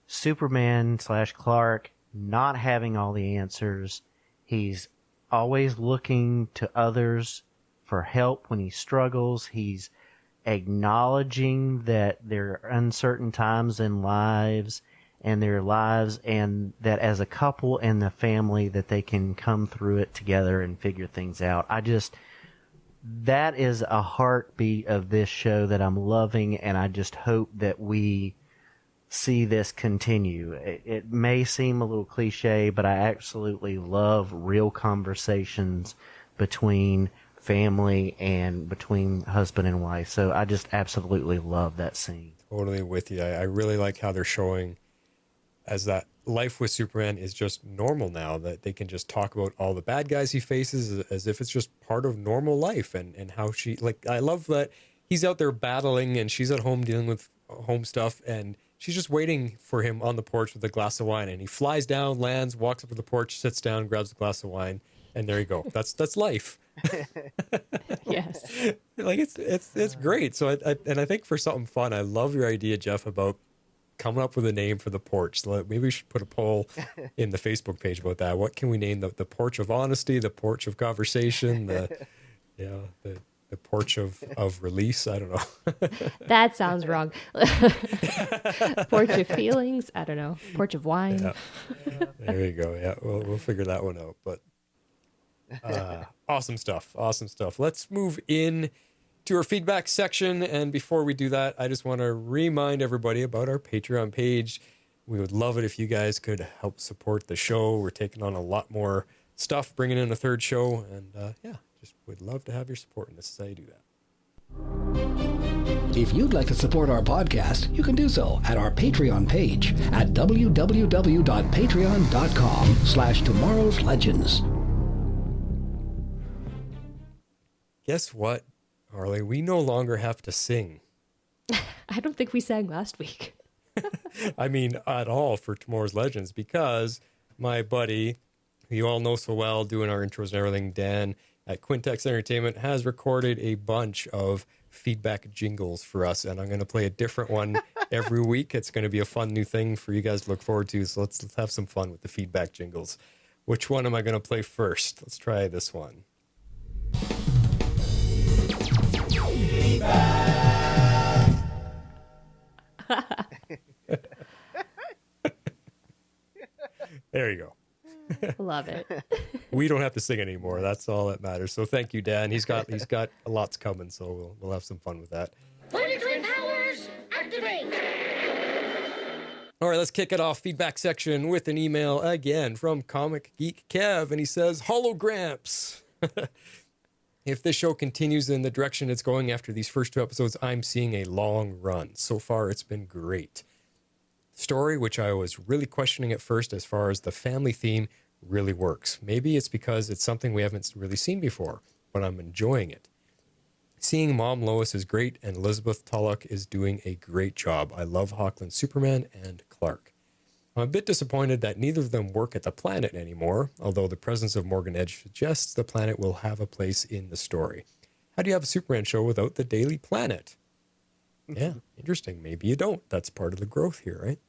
Superman / Clark not having all the answers. He's always looking to others for help when he struggles. He's acknowledging that there are uncertain times in lives and their lives, and that as a couple and the family that they can come through it together and figure things out. That is a heartbeat of this show that I'm loving, and I just hope that we see this continue. It may seem a little cliche, but I absolutely love real conversations between family and between husband and wife. So I just absolutely love that scene. Totally with you. I really like how they're showing as that life with Superman is just normal now, that they can just talk about all the bad guys he faces as if it's just part of normal life, and how she, like, I love that he's out there battling and she's at home dealing with home stuff, and she's just waiting for him on the porch with a glass of wine, and he flies down, lands, walks up to the porch, sits down, grabs a glass of wine, and there you go. That's life. Yes. Like it's great. So I think for something fun, I love your idea, Jeff, about coming up with a name for the porch. So maybe we should put a poll in the Facebook page about that. What can we name the porch of honesty, the porch of conversation, the porch of release? I don't know. That sounds wrong. Porch of feelings? I don't know. Porch of wine? Yeah. There you go. Yeah, we'll figure that one out. But awesome stuff. Awesome stuff. Let's move in to our feedback section. And before we do that, I just want to remind everybody about our Patreon page. We would love it if you guys could help support the show. We're taking on a lot more stuff, bringing in a third show. And just would love to have your support. And this is how you do that. If you'd like to support our podcast, you can do so at our Patreon page at www.patreon.com/tomorrowslegends. Guess what, Harley? We no longer have to sing. I don't think we sang last week. I mean, at all for Tomorrow's Legends, because my buddy, who you all know so well, doing our intros and everything, Dan at Quintex Entertainment, has recorded a bunch of feedback jingles for us, and I'm going to play a different one every week. It's going to be a fun new thing for you guys to look forward to, so let's have some fun with the feedback jingles. Which one am I going to play first? Let's try this one. There you go. Love it. We don't have to sing anymore. That's all that matters. So thank you, Dan. He's got lots coming, so we'll have some fun with that. 43 powers activate. All right, let's kick it off. Feedback section with an email again from Comic Geek Kev, and he says, "Hologramps. If this show continues in the direction it's going after these first 2 episodes, I'm seeing a long run. So far, it's been great. Story, which I was really questioning at first as far as the family theme, really works. Maybe it's because it's something we haven't really seen before, but I'm enjoying it. Seeing Mom Lois is great, and Elizabeth Tulloch is doing a great job. I love Hoagland's Superman and Clark. I'm a bit disappointed that neither of them work at the planet anymore, although the presence of Morgan Edge suggests the planet will have a place in the story. How do you have a Superman show without the Daily Planet? Yeah, interesting. Maybe you don't. That's part of the growth here, right?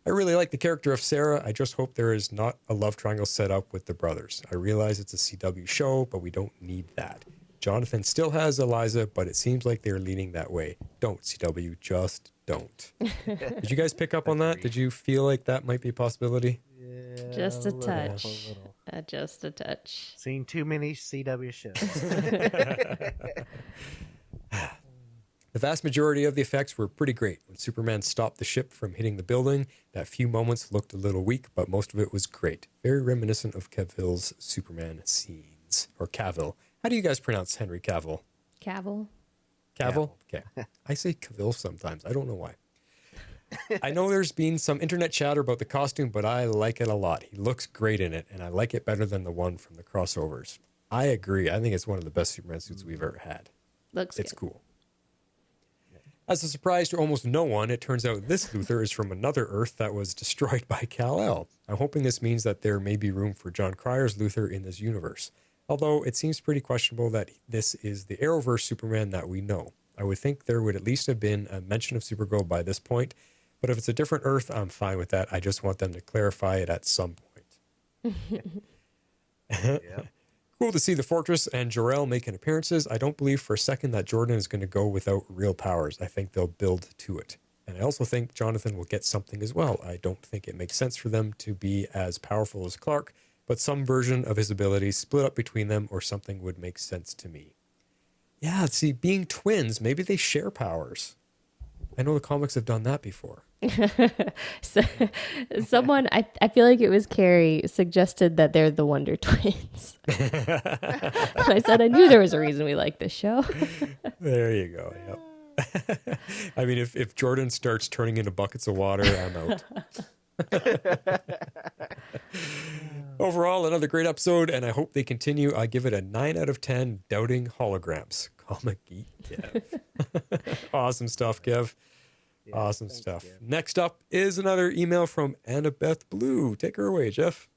I really like the character of Sarah. I just hope there is not a love triangle set up with the brothers. I realize it's a CW show, but we don't need that. Jonathan still has Eliza, but it seems like they're leaning that way. Don't, CW, just don't. Did you guys pick up on that? Did you feel like that might be a possibility? Yeah, Just a touch. little. Just a touch. Seen too many CW shows. The vast majority of the effects were pretty great. When Superman stopped the ship from hitting the building, that few moments looked a little weak, but most of it was great. Very reminiscent of Cavill's Superman scenes. Or Cavill. How do you guys pronounce Henry Cavill? Cavill? Cavill? Okay. I say Cavill sometimes. I don't know why. I know there's been some internet chatter about the costume, but I like it a lot. He looks great in it, and I like it better than the one from the crossovers. I agree. I think it's one of the best Superman suits we've ever had. It's good. Cool. As a surprise to almost no one, it turns out this Luthor is from another Earth that was destroyed by Kal-El. I'm hoping this means that there may be room for John Cryer's Luthor in this universe. Although it seems pretty questionable that this is the Arrowverse Superman that we know. I would think there would at least have been a mention of Supergirl by this point, but if it's a different Earth, I'm fine with that. I just want them to clarify it at some point. Yep. Cool to see the Fortress and Jor-El making appearances. I don't believe for a second that Jordan is going to go without real powers. I think they'll build to it. And I also think Jonathan will get something as well. I don't think it makes sense for them to be as powerful as Clark, but some version of his abilities split up between them or something would make sense to me. Yeah, see, being twins, maybe they share powers. I know the comics have done that before. So, someone, I feel like it was Carrie, suggested that they're the Wonder Twins. I said I knew there was a reason we like this show. There you go. Yep. I mean, if Jordan starts turning into buckets of water, I'm out. Overall, another great episode, and I hope they continue. I give it a 9 out of 10, doubting holograms. Comic Geek Kev. Awesome stuff, Kev. Yeah, awesome stuff. Kev. Next up is another email from Annabeth Blue. Take her away, Jeff.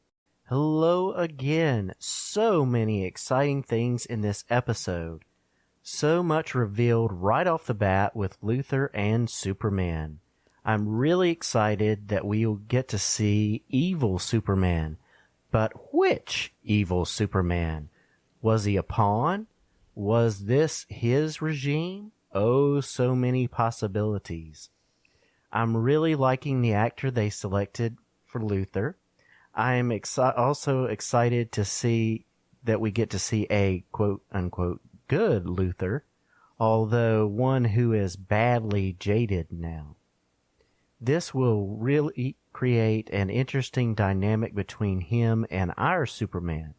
Hello again. So many exciting things in this episode. So much revealed right off the bat with Luthor and Superman. I'm really excited that we'll get to see evil Superman. But which evil Superman? Was he a pawn? Was this his regime? Oh, so many possibilities. I'm really liking the actor they selected for Luthor. I'm also excited to see that we get to see a quote-unquote good Luthor, although one who is badly jaded now. This will really create an interesting dynamic between him and our Superman.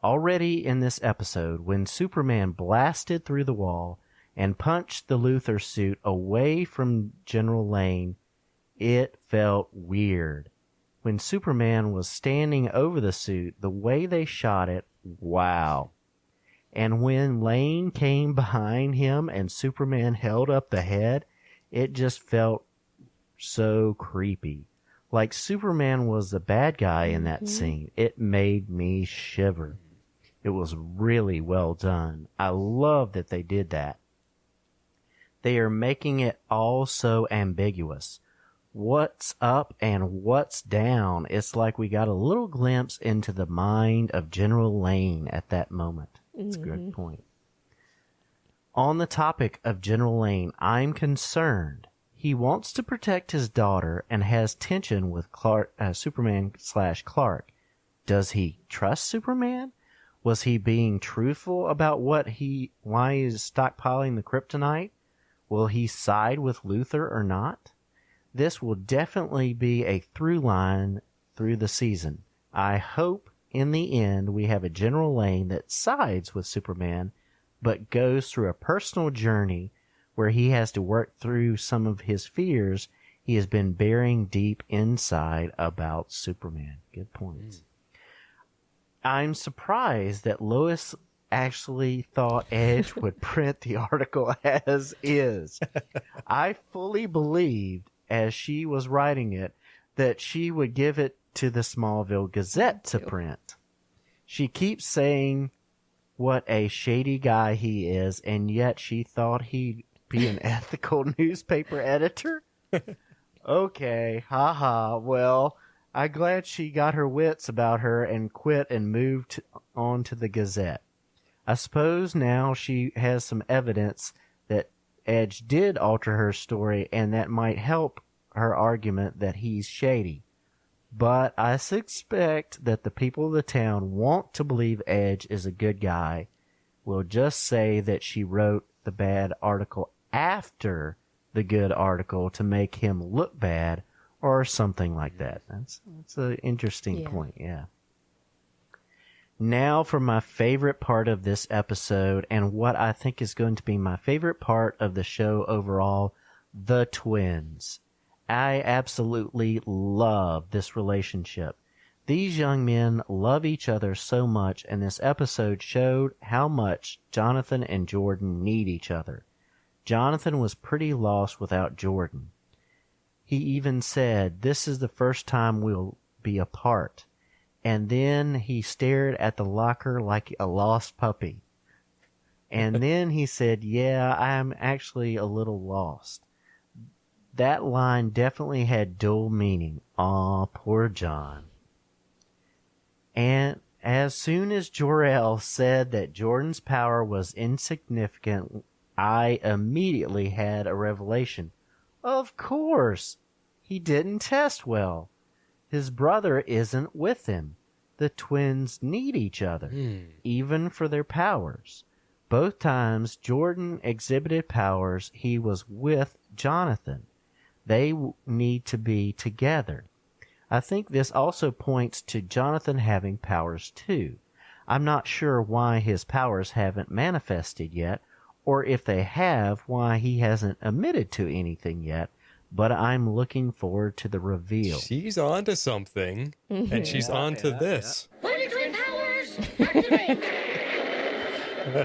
Already in this episode, when Superman blasted through the wall and punched the Luthor suit away from General Lane, it felt weird. When Superman was standing over the suit, the way they shot it, wow. And when Lane came behind him and Superman held up the head, it just felt so creepy. Like Superman was the bad guy in that scene. It made me shiver. It was really well done. I love that they did that. They are making it all so ambiguous. What's up and what's down? It's like we got a little glimpse into the mind of General Lane at that moment. That's a good point. On the topic of General Lane, I'm concerned. He wants to protect his daughter and has tension with Superman/Clark. Does he trust Superman? Was he being truthful about why he is stockpiling the Kryptonite? Will he side with Luthor or not? This will definitely be a through line through the season. I hope in the end we have a General Lane that sides with Superman, but goes through a personal journey where he has to work through some of his fears he has been burying deep inside about Superman. Good points. I'm surprised that Lois actually thought Edge would print the article as is. I fully believed, as she was writing it, that she would give it to the Smallville Gazette to print. She keeps saying what a shady guy he is, and yet she thought he'd be an ethical newspaper editor? Okay, haha, well, I'm glad she got her wits about her and quit and moved on to the Gazette. I suppose now she has some evidence that Edge did alter her story, and that might help her argument that he's shady. But I suspect that the people of the town want to believe Edge is a good guy. Will just say that she wrote the bad article after the good article to make him look bad or something like that. That's an interesting point, yeah. Now for my favorite part of this episode, and what I think is going to be my favorite part of the show overall, the twins. I absolutely love this relationship. These young men love each other so much, and this episode showed how much Jonathan and Jordan need each other. Jonathan was pretty lost without Jordan. He even said, "This is the first time we'll be apart." And then he stared at the locker like a lost puppy. And then he said, "Yeah, I'm actually a little lost." That line definitely had dual meaning. Aw, poor John. And as soon as Jor-El said that Jordan's power was insignificant, I immediately had a revelation. Of course! He didn't test well. His brother isn't with him. The twins need each other, even for their powers. Both times Jordan exhibited powers, he was with Jonathan. They need to be together. I think this also points to Jonathan having powers too. I'm not sure why his powers haven't manifested yet, or if they have, why he hasn't admitted to anything yet, but I'm looking forward to the reveal. She's on to something, and she's on to this. Twin powers, activate!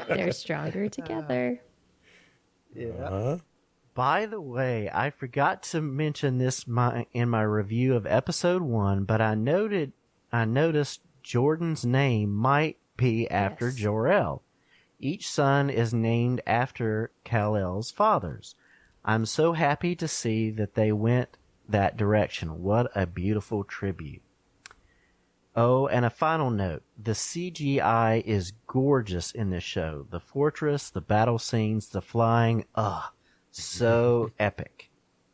They're stronger together. Yeah. By the way, I forgot to mention this in my review of episode 1, but I noticed Jordan's name might be after Jor-El. Each son is named after Kal-El's fathers. I'm so happy to see that they went that direction. What a beautiful tribute. Oh, and a final note. The CGI is gorgeous in this show. The fortress, the battle scenes, the flying, so epic.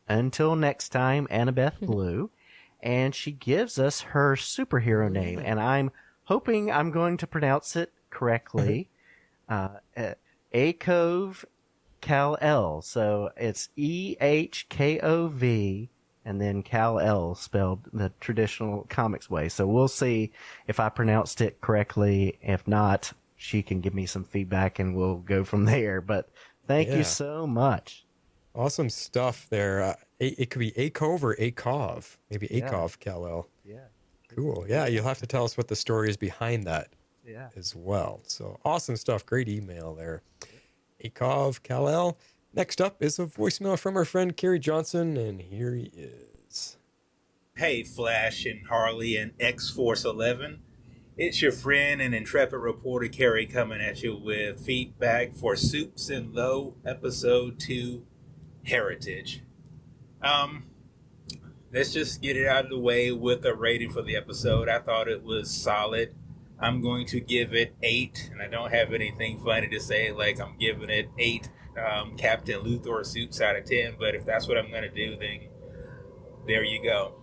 Until next time, Annabeth Blue, and she gives us her superhero name, and I'm hoping I'm going to pronounce it correctly. Akov Kal-El. So it's EHKOV and then Kal-El spelled the traditional comics way. So we'll see if I pronounced it correctly. If not, she can give me some feedback and we'll go from there. But thank you so much. Awesome stuff there. It could be Akov or Akov. Maybe Akov Kal-El. Yeah. Cool. Yeah, you'll have to tell us what the story is behind that as well. So awesome stuff. Great email there. Akov Kal-El. Next up is a voicemail from our friend Kerry Johnson, and here he is. Hey, Flash and Harley and X-Force 11. It's your friend and intrepid reporter Kerry coming at you with feedback for Soups and Low Episode 2 Heritage. Let's just get it out of the way with a rating for the episode. I thought it was solid. I'm going to give it 8, and I don't have anything funny to say like I'm giving it 8 Captain Luthor suits out of 10, but if that's what I'm going to do, then there you go.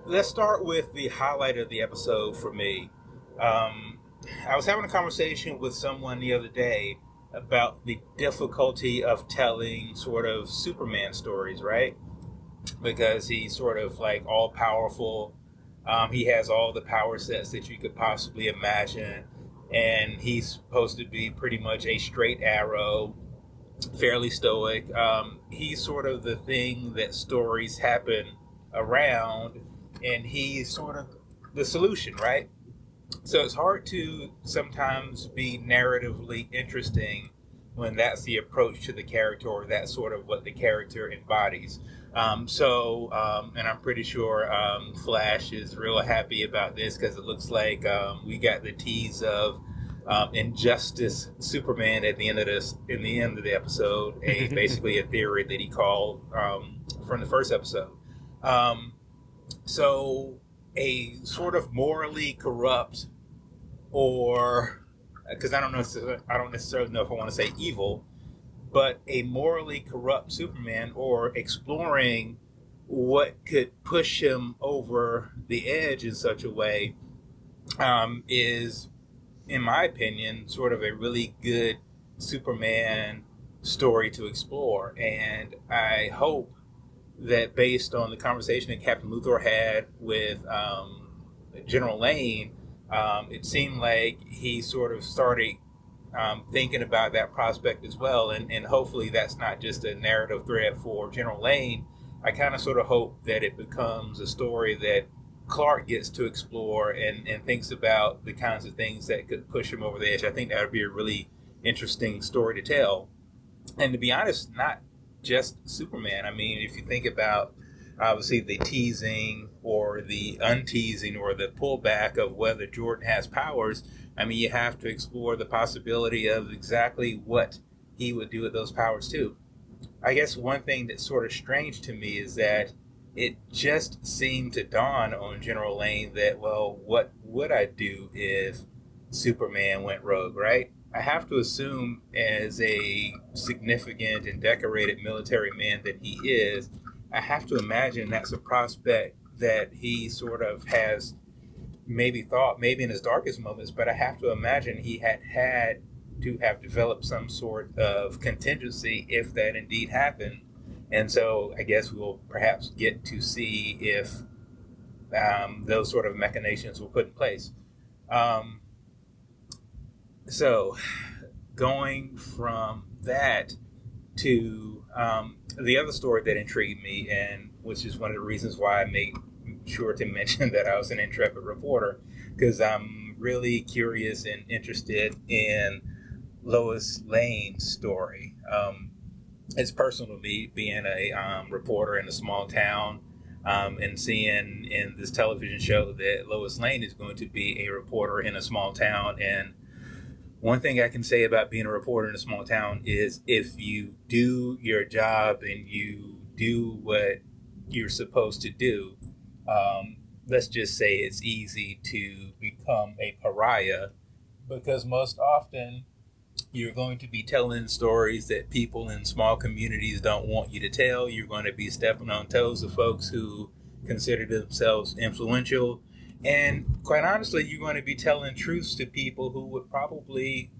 Let's start with the highlight of the episode for me. I was having a conversation with someone the other day about the difficulty of telling sort of Superman stories, right? Because he's sort of like all powerful. He has all the power sets that you could possibly imagine. And he's supposed to be pretty much a straight arrow, fairly stoic. He's sort of the thing that stories happen around, and he's sort of the solution, right? So it's hard to sometimes be narratively interesting when that's the approach to the character, or that's sort of what the character embodies. And I'm pretty sure Flash is real happy about this, because it looks like we got the tease of Injustice Superman at the end of the episode, basically a theory that he called from the first episode. So a sort of morally corrupt, or because I don't necessarily know if I want to say evil, but a morally corrupt Superman, or exploring what could push him over the edge in such a way, is, in my opinion, sort of a really good Superman story to explore. And I hope that, based on the conversation that Captain Luthor had with General Lane, it seemed like he sort of started thinking about that prospect as well. And hopefully that's not just a narrative thread for General Lane. I kind of sort of hope that it becomes a story that Clark gets to explore, and thinks about the kinds of things that could push him over the edge. I think that would be a really interesting story to tell. And to be honest, not just Superman. I mean, if you think about, obviously, the teasing or the unteasing or the pullback of whether Jordan has powers, I mean, you have to explore the possibility of exactly what he would do with those powers too. I guess one thing that's sort of strange to me is that it just seemed to dawn on General Lane that, well, what would I do if Superman went rogue, right? I have to assume, as a significant and decorated military man that he is, I have to imagine that's a prospect that he sort of has maybe thought, maybe in his darkest moments, but I have to imagine he had to have developed some sort of contingency if that indeed happened. And so I guess we'll perhaps get to see if those sort of machinations were put in place. So going from that to the other story that intrigued me, and which is one of the reasons why I made sure to mention that I was an intrepid reporter, because I'm really curious and interested in Lois Lane's story. It's personal to me, being a reporter in a small town, and seeing in this television show that Lois Lane is going to be a reporter in a small town. And one thing I can say about being a reporter in a small town is, if you do your job and you do what you're supposed to do, let's just say it's easy to become a pariah, because most often you're going to be telling stories that people in small communities don't want you to tell. You're going to be stepping on toes of folks who consider themselves influential. And quite honestly, you're going to be telling truths to people who would probably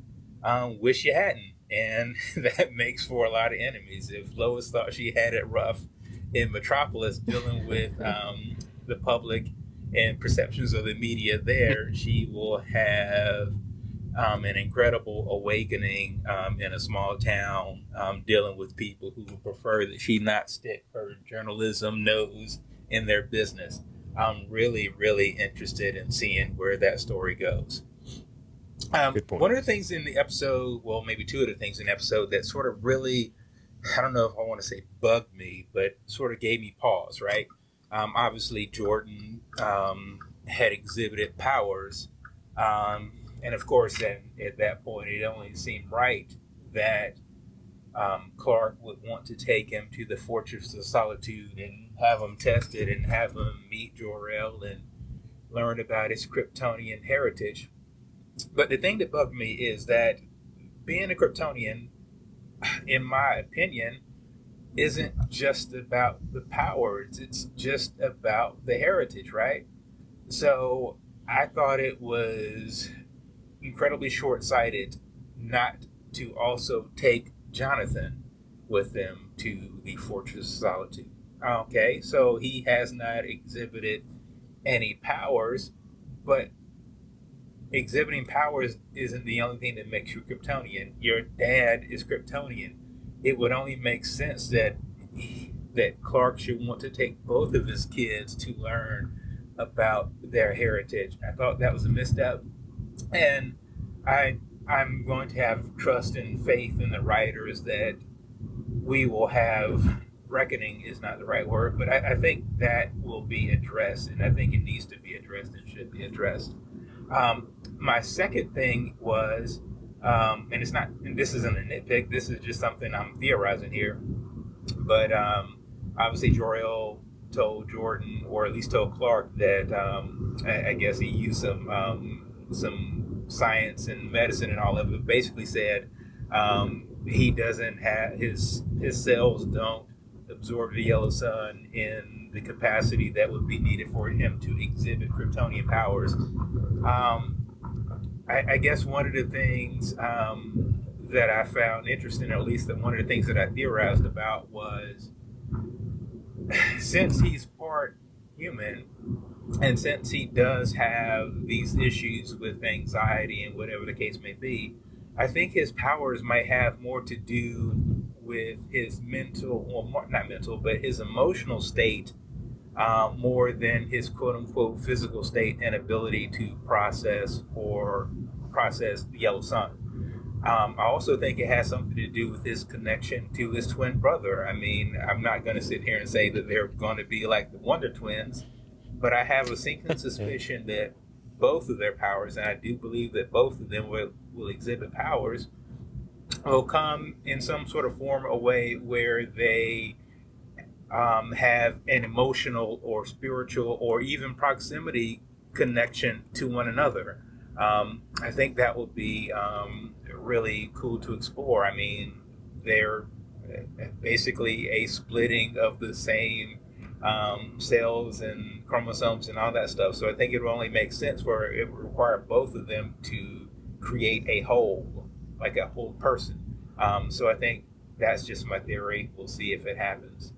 wish you hadn't. And that makes for a lot of enemies. If Lois thought she had it rough in Metropolis dealing with the public and perceptions of the media there, she will have an incredible awakening in a small town, dealing with people who would prefer that she not stick her journalism nose in their business. I'm really, really interested in seeing where that story goes. One of the things in the episode, well, maybe two of the things in the episode that sort of really, I don't know if I want to say bugged me, but sort of gave me pause, right? Obviously, Jordan had exhibited powers. And of course, then at that point, it only seemed right that Clark would want to take him to the Fortress of Solitude and have him tested and have him meet Jor-El and learn about his Kryptonian heritage. But the thing that bugged me is that being a Kryptonian, in my opinion, isn't just about the powers. It's just about the heritage, right? So I thought it was incredibly short-sighted not to also take Jonathan with them to the Fortress of Solitude. Okay, so he has not exhibited any powers, but exhibiting powers isn't the only thing that makes you Kryptonian. Your dad is Kryptonian. it would only make sense that Clark should want to take both of his kids to learn about their heritage. I thought that was a misstep, and I'm going to have trust and faith in the writers that we will have reckoning is not the right word, but I think that will be addressed, and I think it needs to be addressed and should be addressed. My second thing was, and it's not, and this isn't a nitpick, this is just something I'm theorizing here, but obviously Jor-El told Jordan, or at least told Clark, that I guess he used some science and medicine and all of it, basically said he doesn't have, his cells don't absorb the yellow sun in the capacity that would be needed for him to exhibit Kryptonian powers. I guess one of the things that I found interesting, or at least one of the things that I theorized about, was since he's part human, and since he does have these issues with anxiety and whatever the case may be, I think his powers might have more to do with his mental, well, not mental, but his emotional state, more than his quote-unquote physical state and ability to process the yellow sun. I also think it has something to do with his connection to his twin brother. I mean, I'm not going to sit here and say that they're going to be like the Wonder Twins, but I have a sinking suspicion that both of their powers, and I do believe that both of them will exhibit powers, will come in some sort of form or way where they have an emotional or spiritual or even proximity connection to one another. I think that would be really cool to explore. I mean, they're basically a splitting of the same cells and chromosomes and all that stuff. So I think it would only make sense for it would require both of them to create a whole, like a whole person. So I think that's just my theory. We'll see if it happens.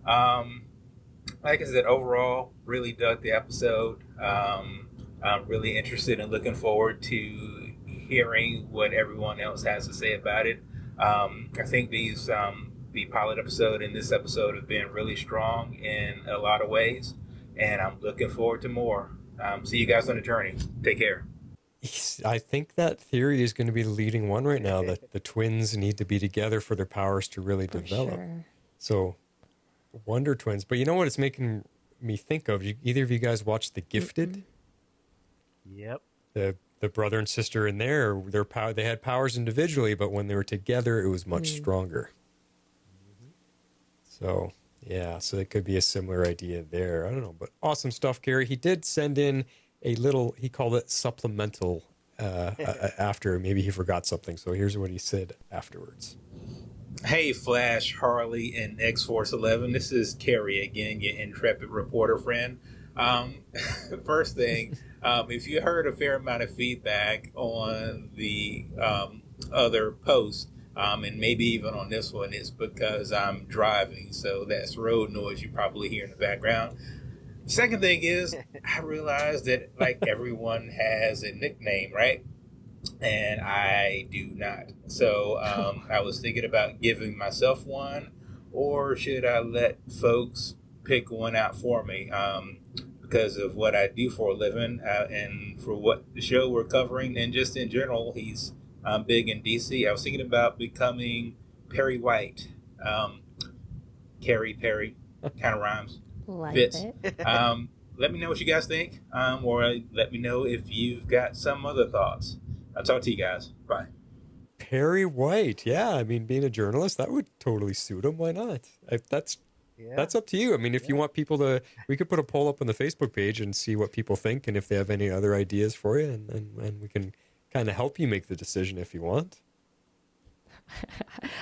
Like I said, overall, really dug the episode. I'm really interested and looking forward to hearing what everyone else has to say about it. I think these the pilot episode and this episode have been really strong in a lot of ways, and I'm looking forward to more. See you guys on the journey. Take care. I think that theory is going to be the leading one right now, that the twins need to be together for their powers to really develop. Sure. So, Wonder Twins. But you know what it's making me think of? Either of you guys watched The Gifted? Yep. The brother and sister in there, they had powers individually, but when they were together, it was much stronger. So, yeah, so it could be a similar idea there. I don't know, but awesome stuff, Gary. He did send in a little, he called it supplemental after. Maybe he forgot something. So here's what he said afterwards. Hey, Flash, Harley, and X-Force 11. This is Carrie again, your intrepid reporter friend. First thing, if you heard a fair amount of feedback on the other posts, and maybe even on this one, it's because I'm driving, so that's road noise you probably hear in the background. Second thing is, I realized that like everyone has a nickname, right? And I do not. So I was thinking about giving myself one, or should I let folks pick one out for me? Because of what I do for a living, and for what the show we're covering, and just in general, he's big in DC. I was thinking about becoming Perry White. Carrie Perry, kind of rhymes. Like fits. It. Let me know what you guys think, or let me know if you've got some other thoughts. I'll talk to you guys. Bye. Perry White. Yeah, I mean, being a journalist, that would totally suit him. Why not? That's up to you. I mean, if you want people to, we could put a poll up on the Facebook page and see what people think, and if they have any other ideas for you, and we can kind of help you make the decision if you want.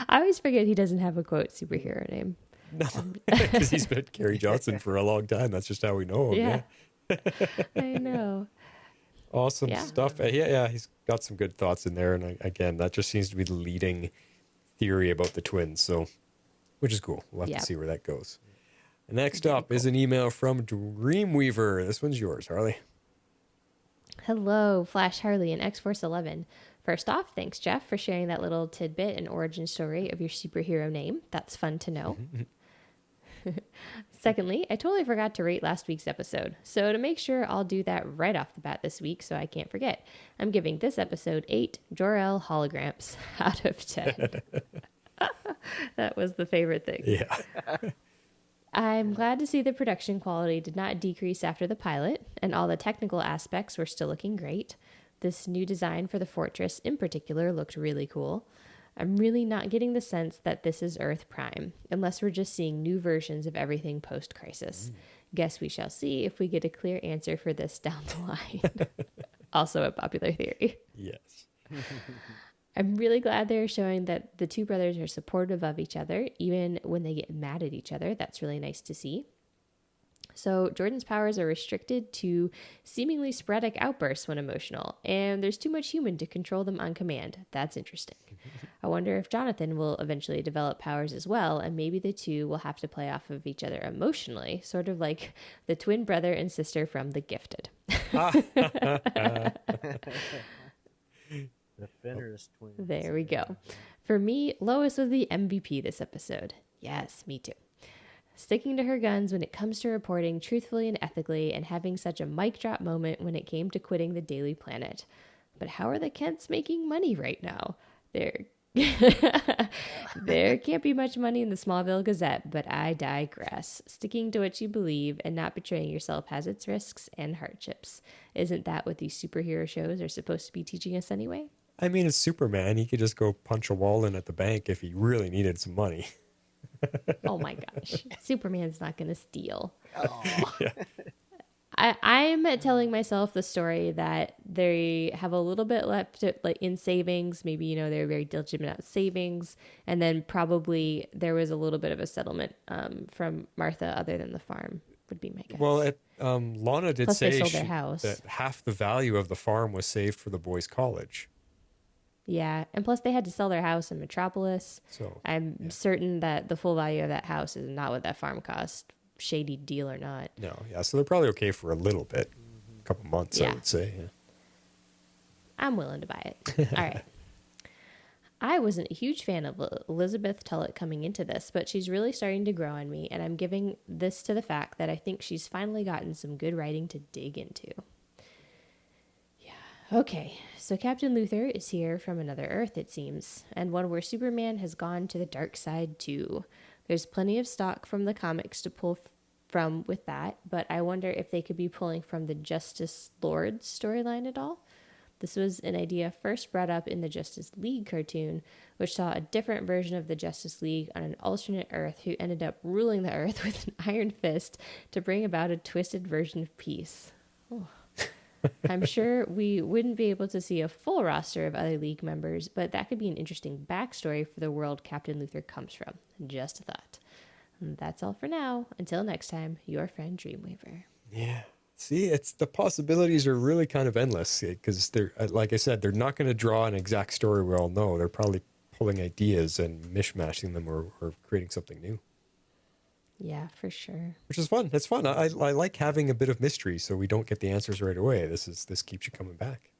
I always forget he doesn't have a quote superhero name. No, because he's been Kerry Johnson for a long time. That's just how we know him. Yeah. I know. Awesome stuff. Yeah, he's got some good thoughts in there. And again, that just seems to be the leading theory about the twins. So, which is cool. We'll have to see where that goes. And next up is an email from Dreamweaver. This one's yours, Harley. Hello, Flash, Harley, and X-Force 11. First off, thanks, Jeff, for sharing that little tidbit and origin story of your superhero name. That's fun to know. Secondly, I totally forgot to rate last week's episode. So to make sure, I'll do that right off the bat this week so I can't forget. I'm giving this episode 8 Jor-El holograms out of 10. That was the favorite thing. Yeah. I'm glad to see the production quality did not decrease after the pilot, and all the technical aspects were still looking great. This new design for the fortress in particular looked really cool. I'm really not getting the sense that this is Earth Prime, unless we're just seeing new versions of everything post-crisis. Guess we shall see if we get a clear answer for this down the line. Also a popular theory. Yes. I'm really glad they're showing that the two brothers are supportive of each other, even when they get mad at each other. That's really nice to see. So Jordan's powers are restricted to seemingly sporadic outbursts when emotional, and there's too much human to control them on command. That's interesting. I wonder if Jonathan will eventually develop powers as well, and maybe the two will have to play off of each other emotionally, sort of like the twin brother and sister from The Gifted. The Fenris twins. There we go. For me, Lois was the MVP this episode. Yes, me too. Sticking to her guns when it comes to reporting truthfully and ethically, and having such a mic drop moment when it came to quitting the Daily Planet. But how are the Kents making money right now? There can't be much money in the Smallville Gazette, but I digress. Sticking to what you believe and not betraying yourself has its risks and hardships. Isn't that what these superhero shows are supposed to be teaching us anyway? I mean, it's Superman. He could just go punch a wall in at the bank if he really needed some money. Oh my gosh. Superman's not going to steal. Oh. Yeah. I'm telling myself the story that they have a little bit left like in savings. Maybe, they're very diligent about savings. And then probably there was a little bit of a settlement from Martha other than the farm would be my guess. Well, Lana did Plus say they sold their house. that half the value of the farm was saved for the boys' college. Yeah, and plus they had to sell their house in Metropolis. So I'm certain that the full value of that house is not what that farm cost, shady deal or not. No, yeah, so they're probably okay for a little bit, a couple months, I would say. Yeah. I'm willing to buy it. All right. I wasn't a huge fan of Elizabeth Tullett coming into this, but she's really starting to grow on me, and I'm giving this to the fact that I think she's finally gotten some good writing to dig into. Okay, so Captain Luthor is here from another Earth, it seems, and one where Superman has gone to the dark side too. There's plenty of stock from the comics to pull from with that, but I wonder if they could be pulling from the Justice Lord storyline at all. This was an idea first brought up in the Justice League cartoon, which saw a different version of the Justice League on an alternate Earth who ended up ruling the Earth with an iron fist to bring about a twisted version of peace. Oh. I'm sure we wouldn't be able to see a full roster of other League members, but that could be an interesting backstory for the world Captain Luthor comes from. Just a thought. And that's all for now. Until next time, your friend Dreamweaver. Yeah. See, it's the possibilities are really kind of endless because they're, like I said, they're not going to draw an exact story we all know. They're probably pulling ideas and mishmashing them or creating something new. Yeah, for sure. Which is fun. It's fun. I like having a bit of mystery so we don't get the answers right away. This keeps you coming back.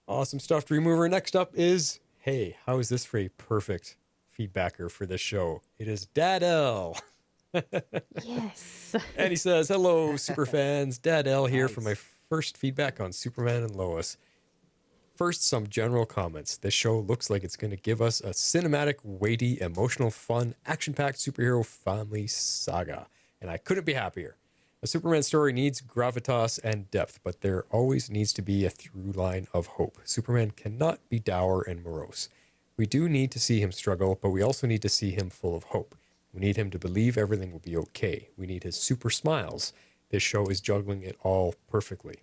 Awesome stuff, Dreamweaver. Next up is, hey, how is this for a perfect feedbacker for this show? It is Dad-El. Yes. And he says, hello, super fans. Dad-El here for my first feedback on Superman and Lois. First, some general comments. This show looks like it's going to give us a cinematic, weighty, emotional, fun, action-packed superhero family saga. And I couldn't be happier. A Superman story needs gravitas and depth, but there always needs to be a through line of hope. Superman cannot be dour and morose. We do need to see him struggle, but we also need to see him full of hope. We need him to believe everything will be okay. We need his super smiles. This show is juggling it all perfectly.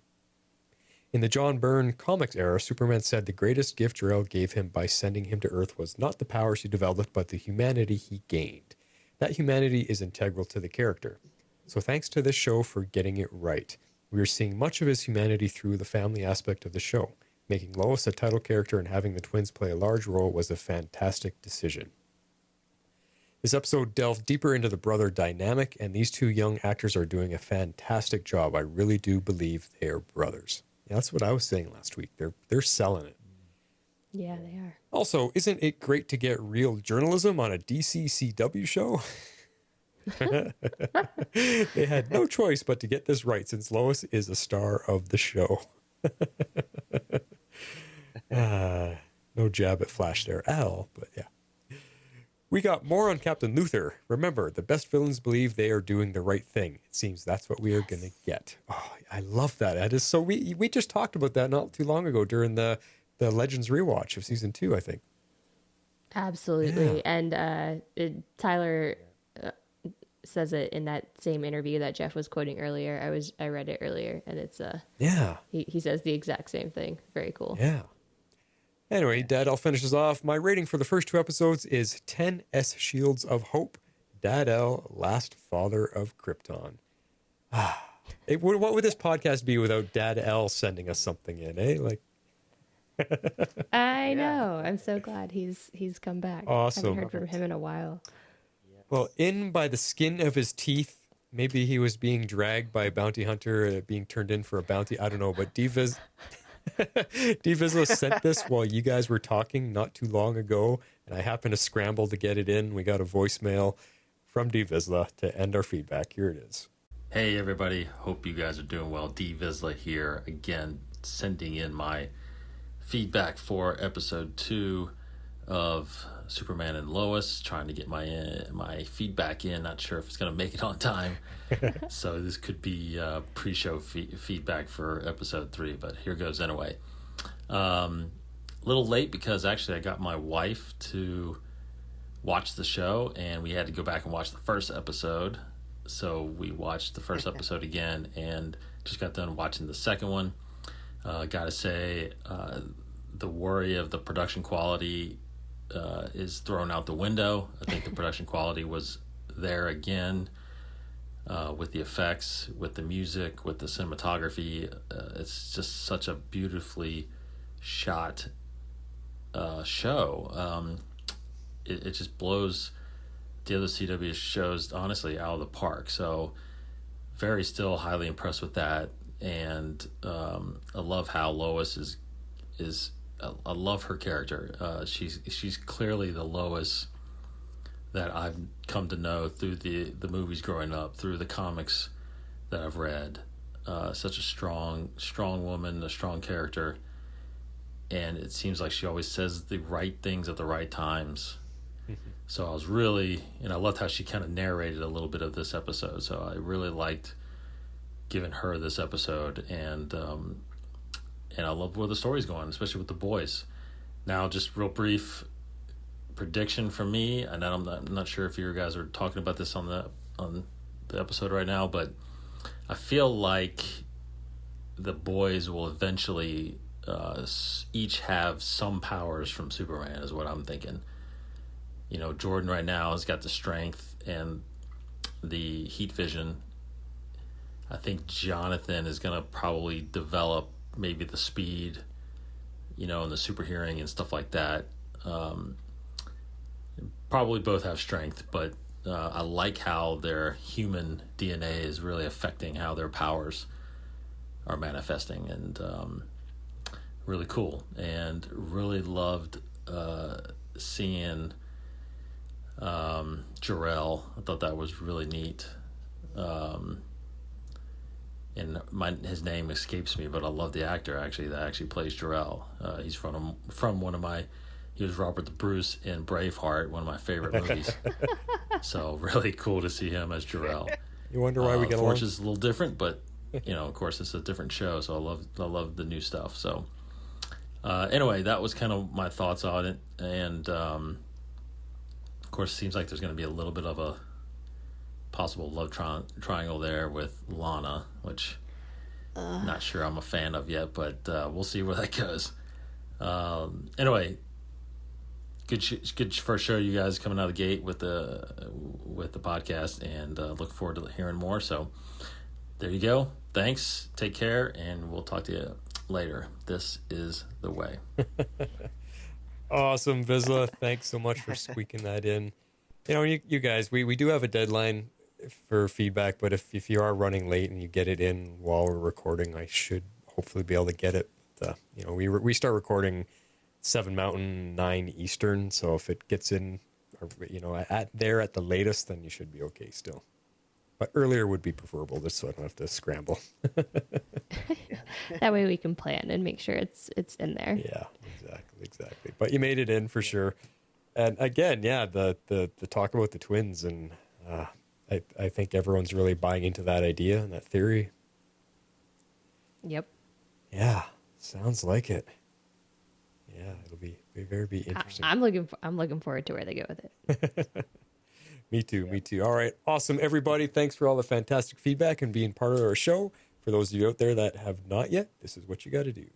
In the John Byrne comics era, Superman said the greatest gift Jor-El gave him by sending him to Earth was not the powers he developed, but the humanity he gained. That humanity is integral to the character. So thanks to this show for getting it right. We are seeing much of his humanity through the family aspect of the show. Making Lois a title character and having the twins play a large role was a fantastic decision. This episode delved deeper into the brother dynamic, and these two young actors are doing a fantastic job. I really do believe they are brothers. Yeah, that's what I was saying last week. They're selling it. Yeah, they are. Also, isn't it great to get real journalism on a DCCW show? They had no choice but to get this right since Lois is a star of the show. No jab at Flash there at all, but yeah. We got more on Captain Luthor. Remember, the best villains believe they are doing the right thing. It seems that's what we are going to get. Oh, I love that. That is so. We just talked about that not too long ago during the Legends rewatch of season 2, I think. Absolutely. Yeah. And Tyler says it in that same interview that Jeff was quoting earlier. I read it earlier, and it's yeah. He says the exact same thing. Very cool. Yeah. Anyway, Dad-El finishes off. My rating for the first 2 episodes is 10 S Shields of Hope. Dad-El, Last Father of Krypton. What would this podcast be without Dad-El sending us something in, eh? Like, I know. I'm so glad he's come back. Awesome. I haven't heard from him in a while. Well, in by the skin of his teeth, maybe he was being dragged by a bounty hunter, being turned in for a bounty. I don't know, but Divizla sent this while you guys were talking not too long ago, and I happened to scramble to get it in. We got a voicemail from Divizla to end our feedback. Here it is. Hey, everybody. Hope you guys are doing well. Divizla here, again, sending in my feedback for episode 2 of Superman and Lois, trying to get my feedback in. Not sure if it's going to make it on time. So this could be pre-show feedback for episode 3, but here goes anyway. A little late because actually I got my wife to watch the show, and we had to go back and watch the first episode. So we watched the first episode again and just got done watching the second one. Gotta say, the worry of the production quality is thrown out the window. I think the production quality was there again, with the effects, with the music, with the cinematography. It's just such a beautifully shot show. It just blows the other CW shows, honestly, out of the park. So very still highly impressed with that. And I love how Lois is I love her character. She's clearly the Lois that I've come to know through the movies growing up, through the comics that I've read. Such a strong woman, a strong character, and it seems like she always says the right things at the right times. So I was really, and I loved how she kind of narrated a little bit of this episode. So I really liked giving her this episode, and I love where the story's going, especially with the boys. Now, just real brief prediction from me, and I'm not sure if you guys are talking about this on the episode right now, but I feel like the boys will eventually each have some powers from Superman, is what I'm thinking. You know, Jordan right now has got the strength and the heat vision. I think Jonathan is going to probably develop maybe the speed, you know, and the super hearing and stuff like that. Probably both have strength, but I like how their human DNA is really affecting how their powers are manifesting, and really cool. And really loved seeing Jor-El. I thought that was really neat. And his name escapes me, but I love the actor that actually plays Jor-El. He's from one of my. He was Robert the Bruce in Braveheart, one of my favorite movies. So really cool to see him as Jor-El. You wonder why we get along. Forge is a little different, but you know, of course, it's a different show. So I love the new stuff. So anyway, that was kind of my thoughts on it, and of course, it seems like there's going to be a little bit of a possible love triangle there with Lana, which I'm not sure I'm a fan of yet, but we'll see where that goes. Anyway, good first show, you guys coming out of the gate with the podcast, and look forward to hearing more. So there you go. Thanks. Take care, and we'll talk to you later. This is the way. Awesome, Vizla. Thanks so much for squeaking that in. You know, you guys, we do have a deadline for feedback, but if you are running late and you get it in while we're recording, I should hopefully be able to get it. We start recording 7 Mountain, 9 Eastern. So if it gets in, at the latest, then you should be okay still. But earlier would be preferable, just so I don't have to scramble. That way we can plan and make sure it's in there. Yeah, exactly. But you made it in for sure. And again, yeah, the talk about the twins, and I think everyone's really buying into that idea and that theory. Yep. Yeah, sounds like it. Yeah, it'll be very interesting. I'm looking forward to where they go with it. Me too. All right, awesome, everybody. Thanks for all the fantastic feedback and being part of our show. For those of you out there that have not yet, this is what you got to do.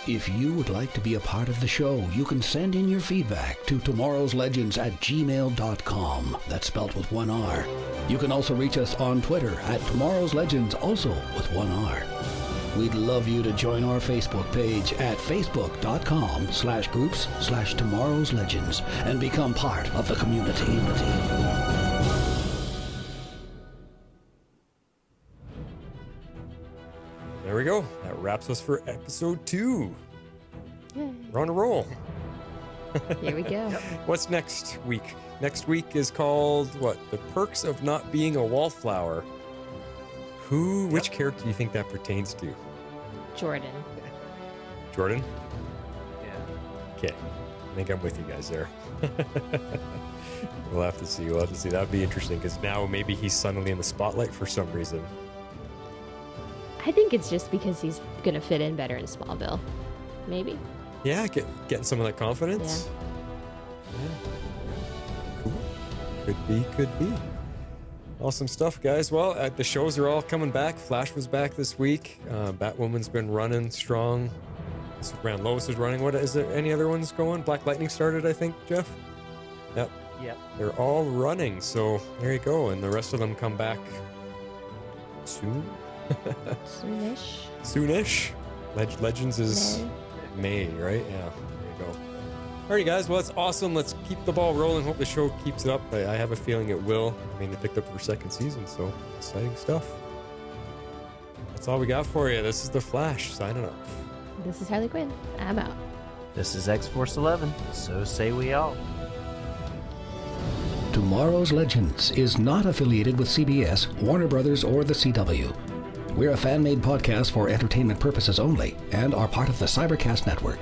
If you would like to be a part of the show, you can send in your feedback to tomorrowslegends@gmail.com. That's spelled with 1 R. You can also reach us on Twitter at tomorrowslegends, also with 1 R. We'd love you to join our Facebook page at facebook.com/groups/tomorrowslegends and become part of the community. There we go. That wraps us for episode 2. Yay. We're on a roll. Here we go. What's next week? Next week is called what? The Perks of Not Being a Wallflower. Which character do you think that pertains to? Jordan? Yeah. Yeah. Okay. I think I'm with you guys there. We'll have to see. That'd be interesting because now maybe he's suddenly in the spotlight for some reason. I think it's just because he's going to fit in better in Smallville. Maybe. Yeah, getting some of that confidence. Yeah. Cool. Could be. Awesome stuff, guys. Well, the shows are all coming back. Flash was back this week. Batwoman's been running strong. Superman Lois is running. What is there? Any other ones going? Black Lightning started, I think, Jeff? Yep. They're all running. So there you go. And the rest of them come back soon. Soonish. Legends is May, right? Yeah, there you go. Alrighty, guys. Well, that's awesome. Let's keep the ball rolling. Hope the show keeps it up. I have a feeling it will. I mean, they picked up their second season, so exciting stuff. That's all we got for you. This is The Flash, signing off. This is Harley Quinn. I'm out. This is X-Force 11. So say we all. Tomorrow's Legends is not affiliated with CBS, Warner Brothers, or the CW. We're a fan-made podcast for entertainment purposes only and are part of the Cybercast Network.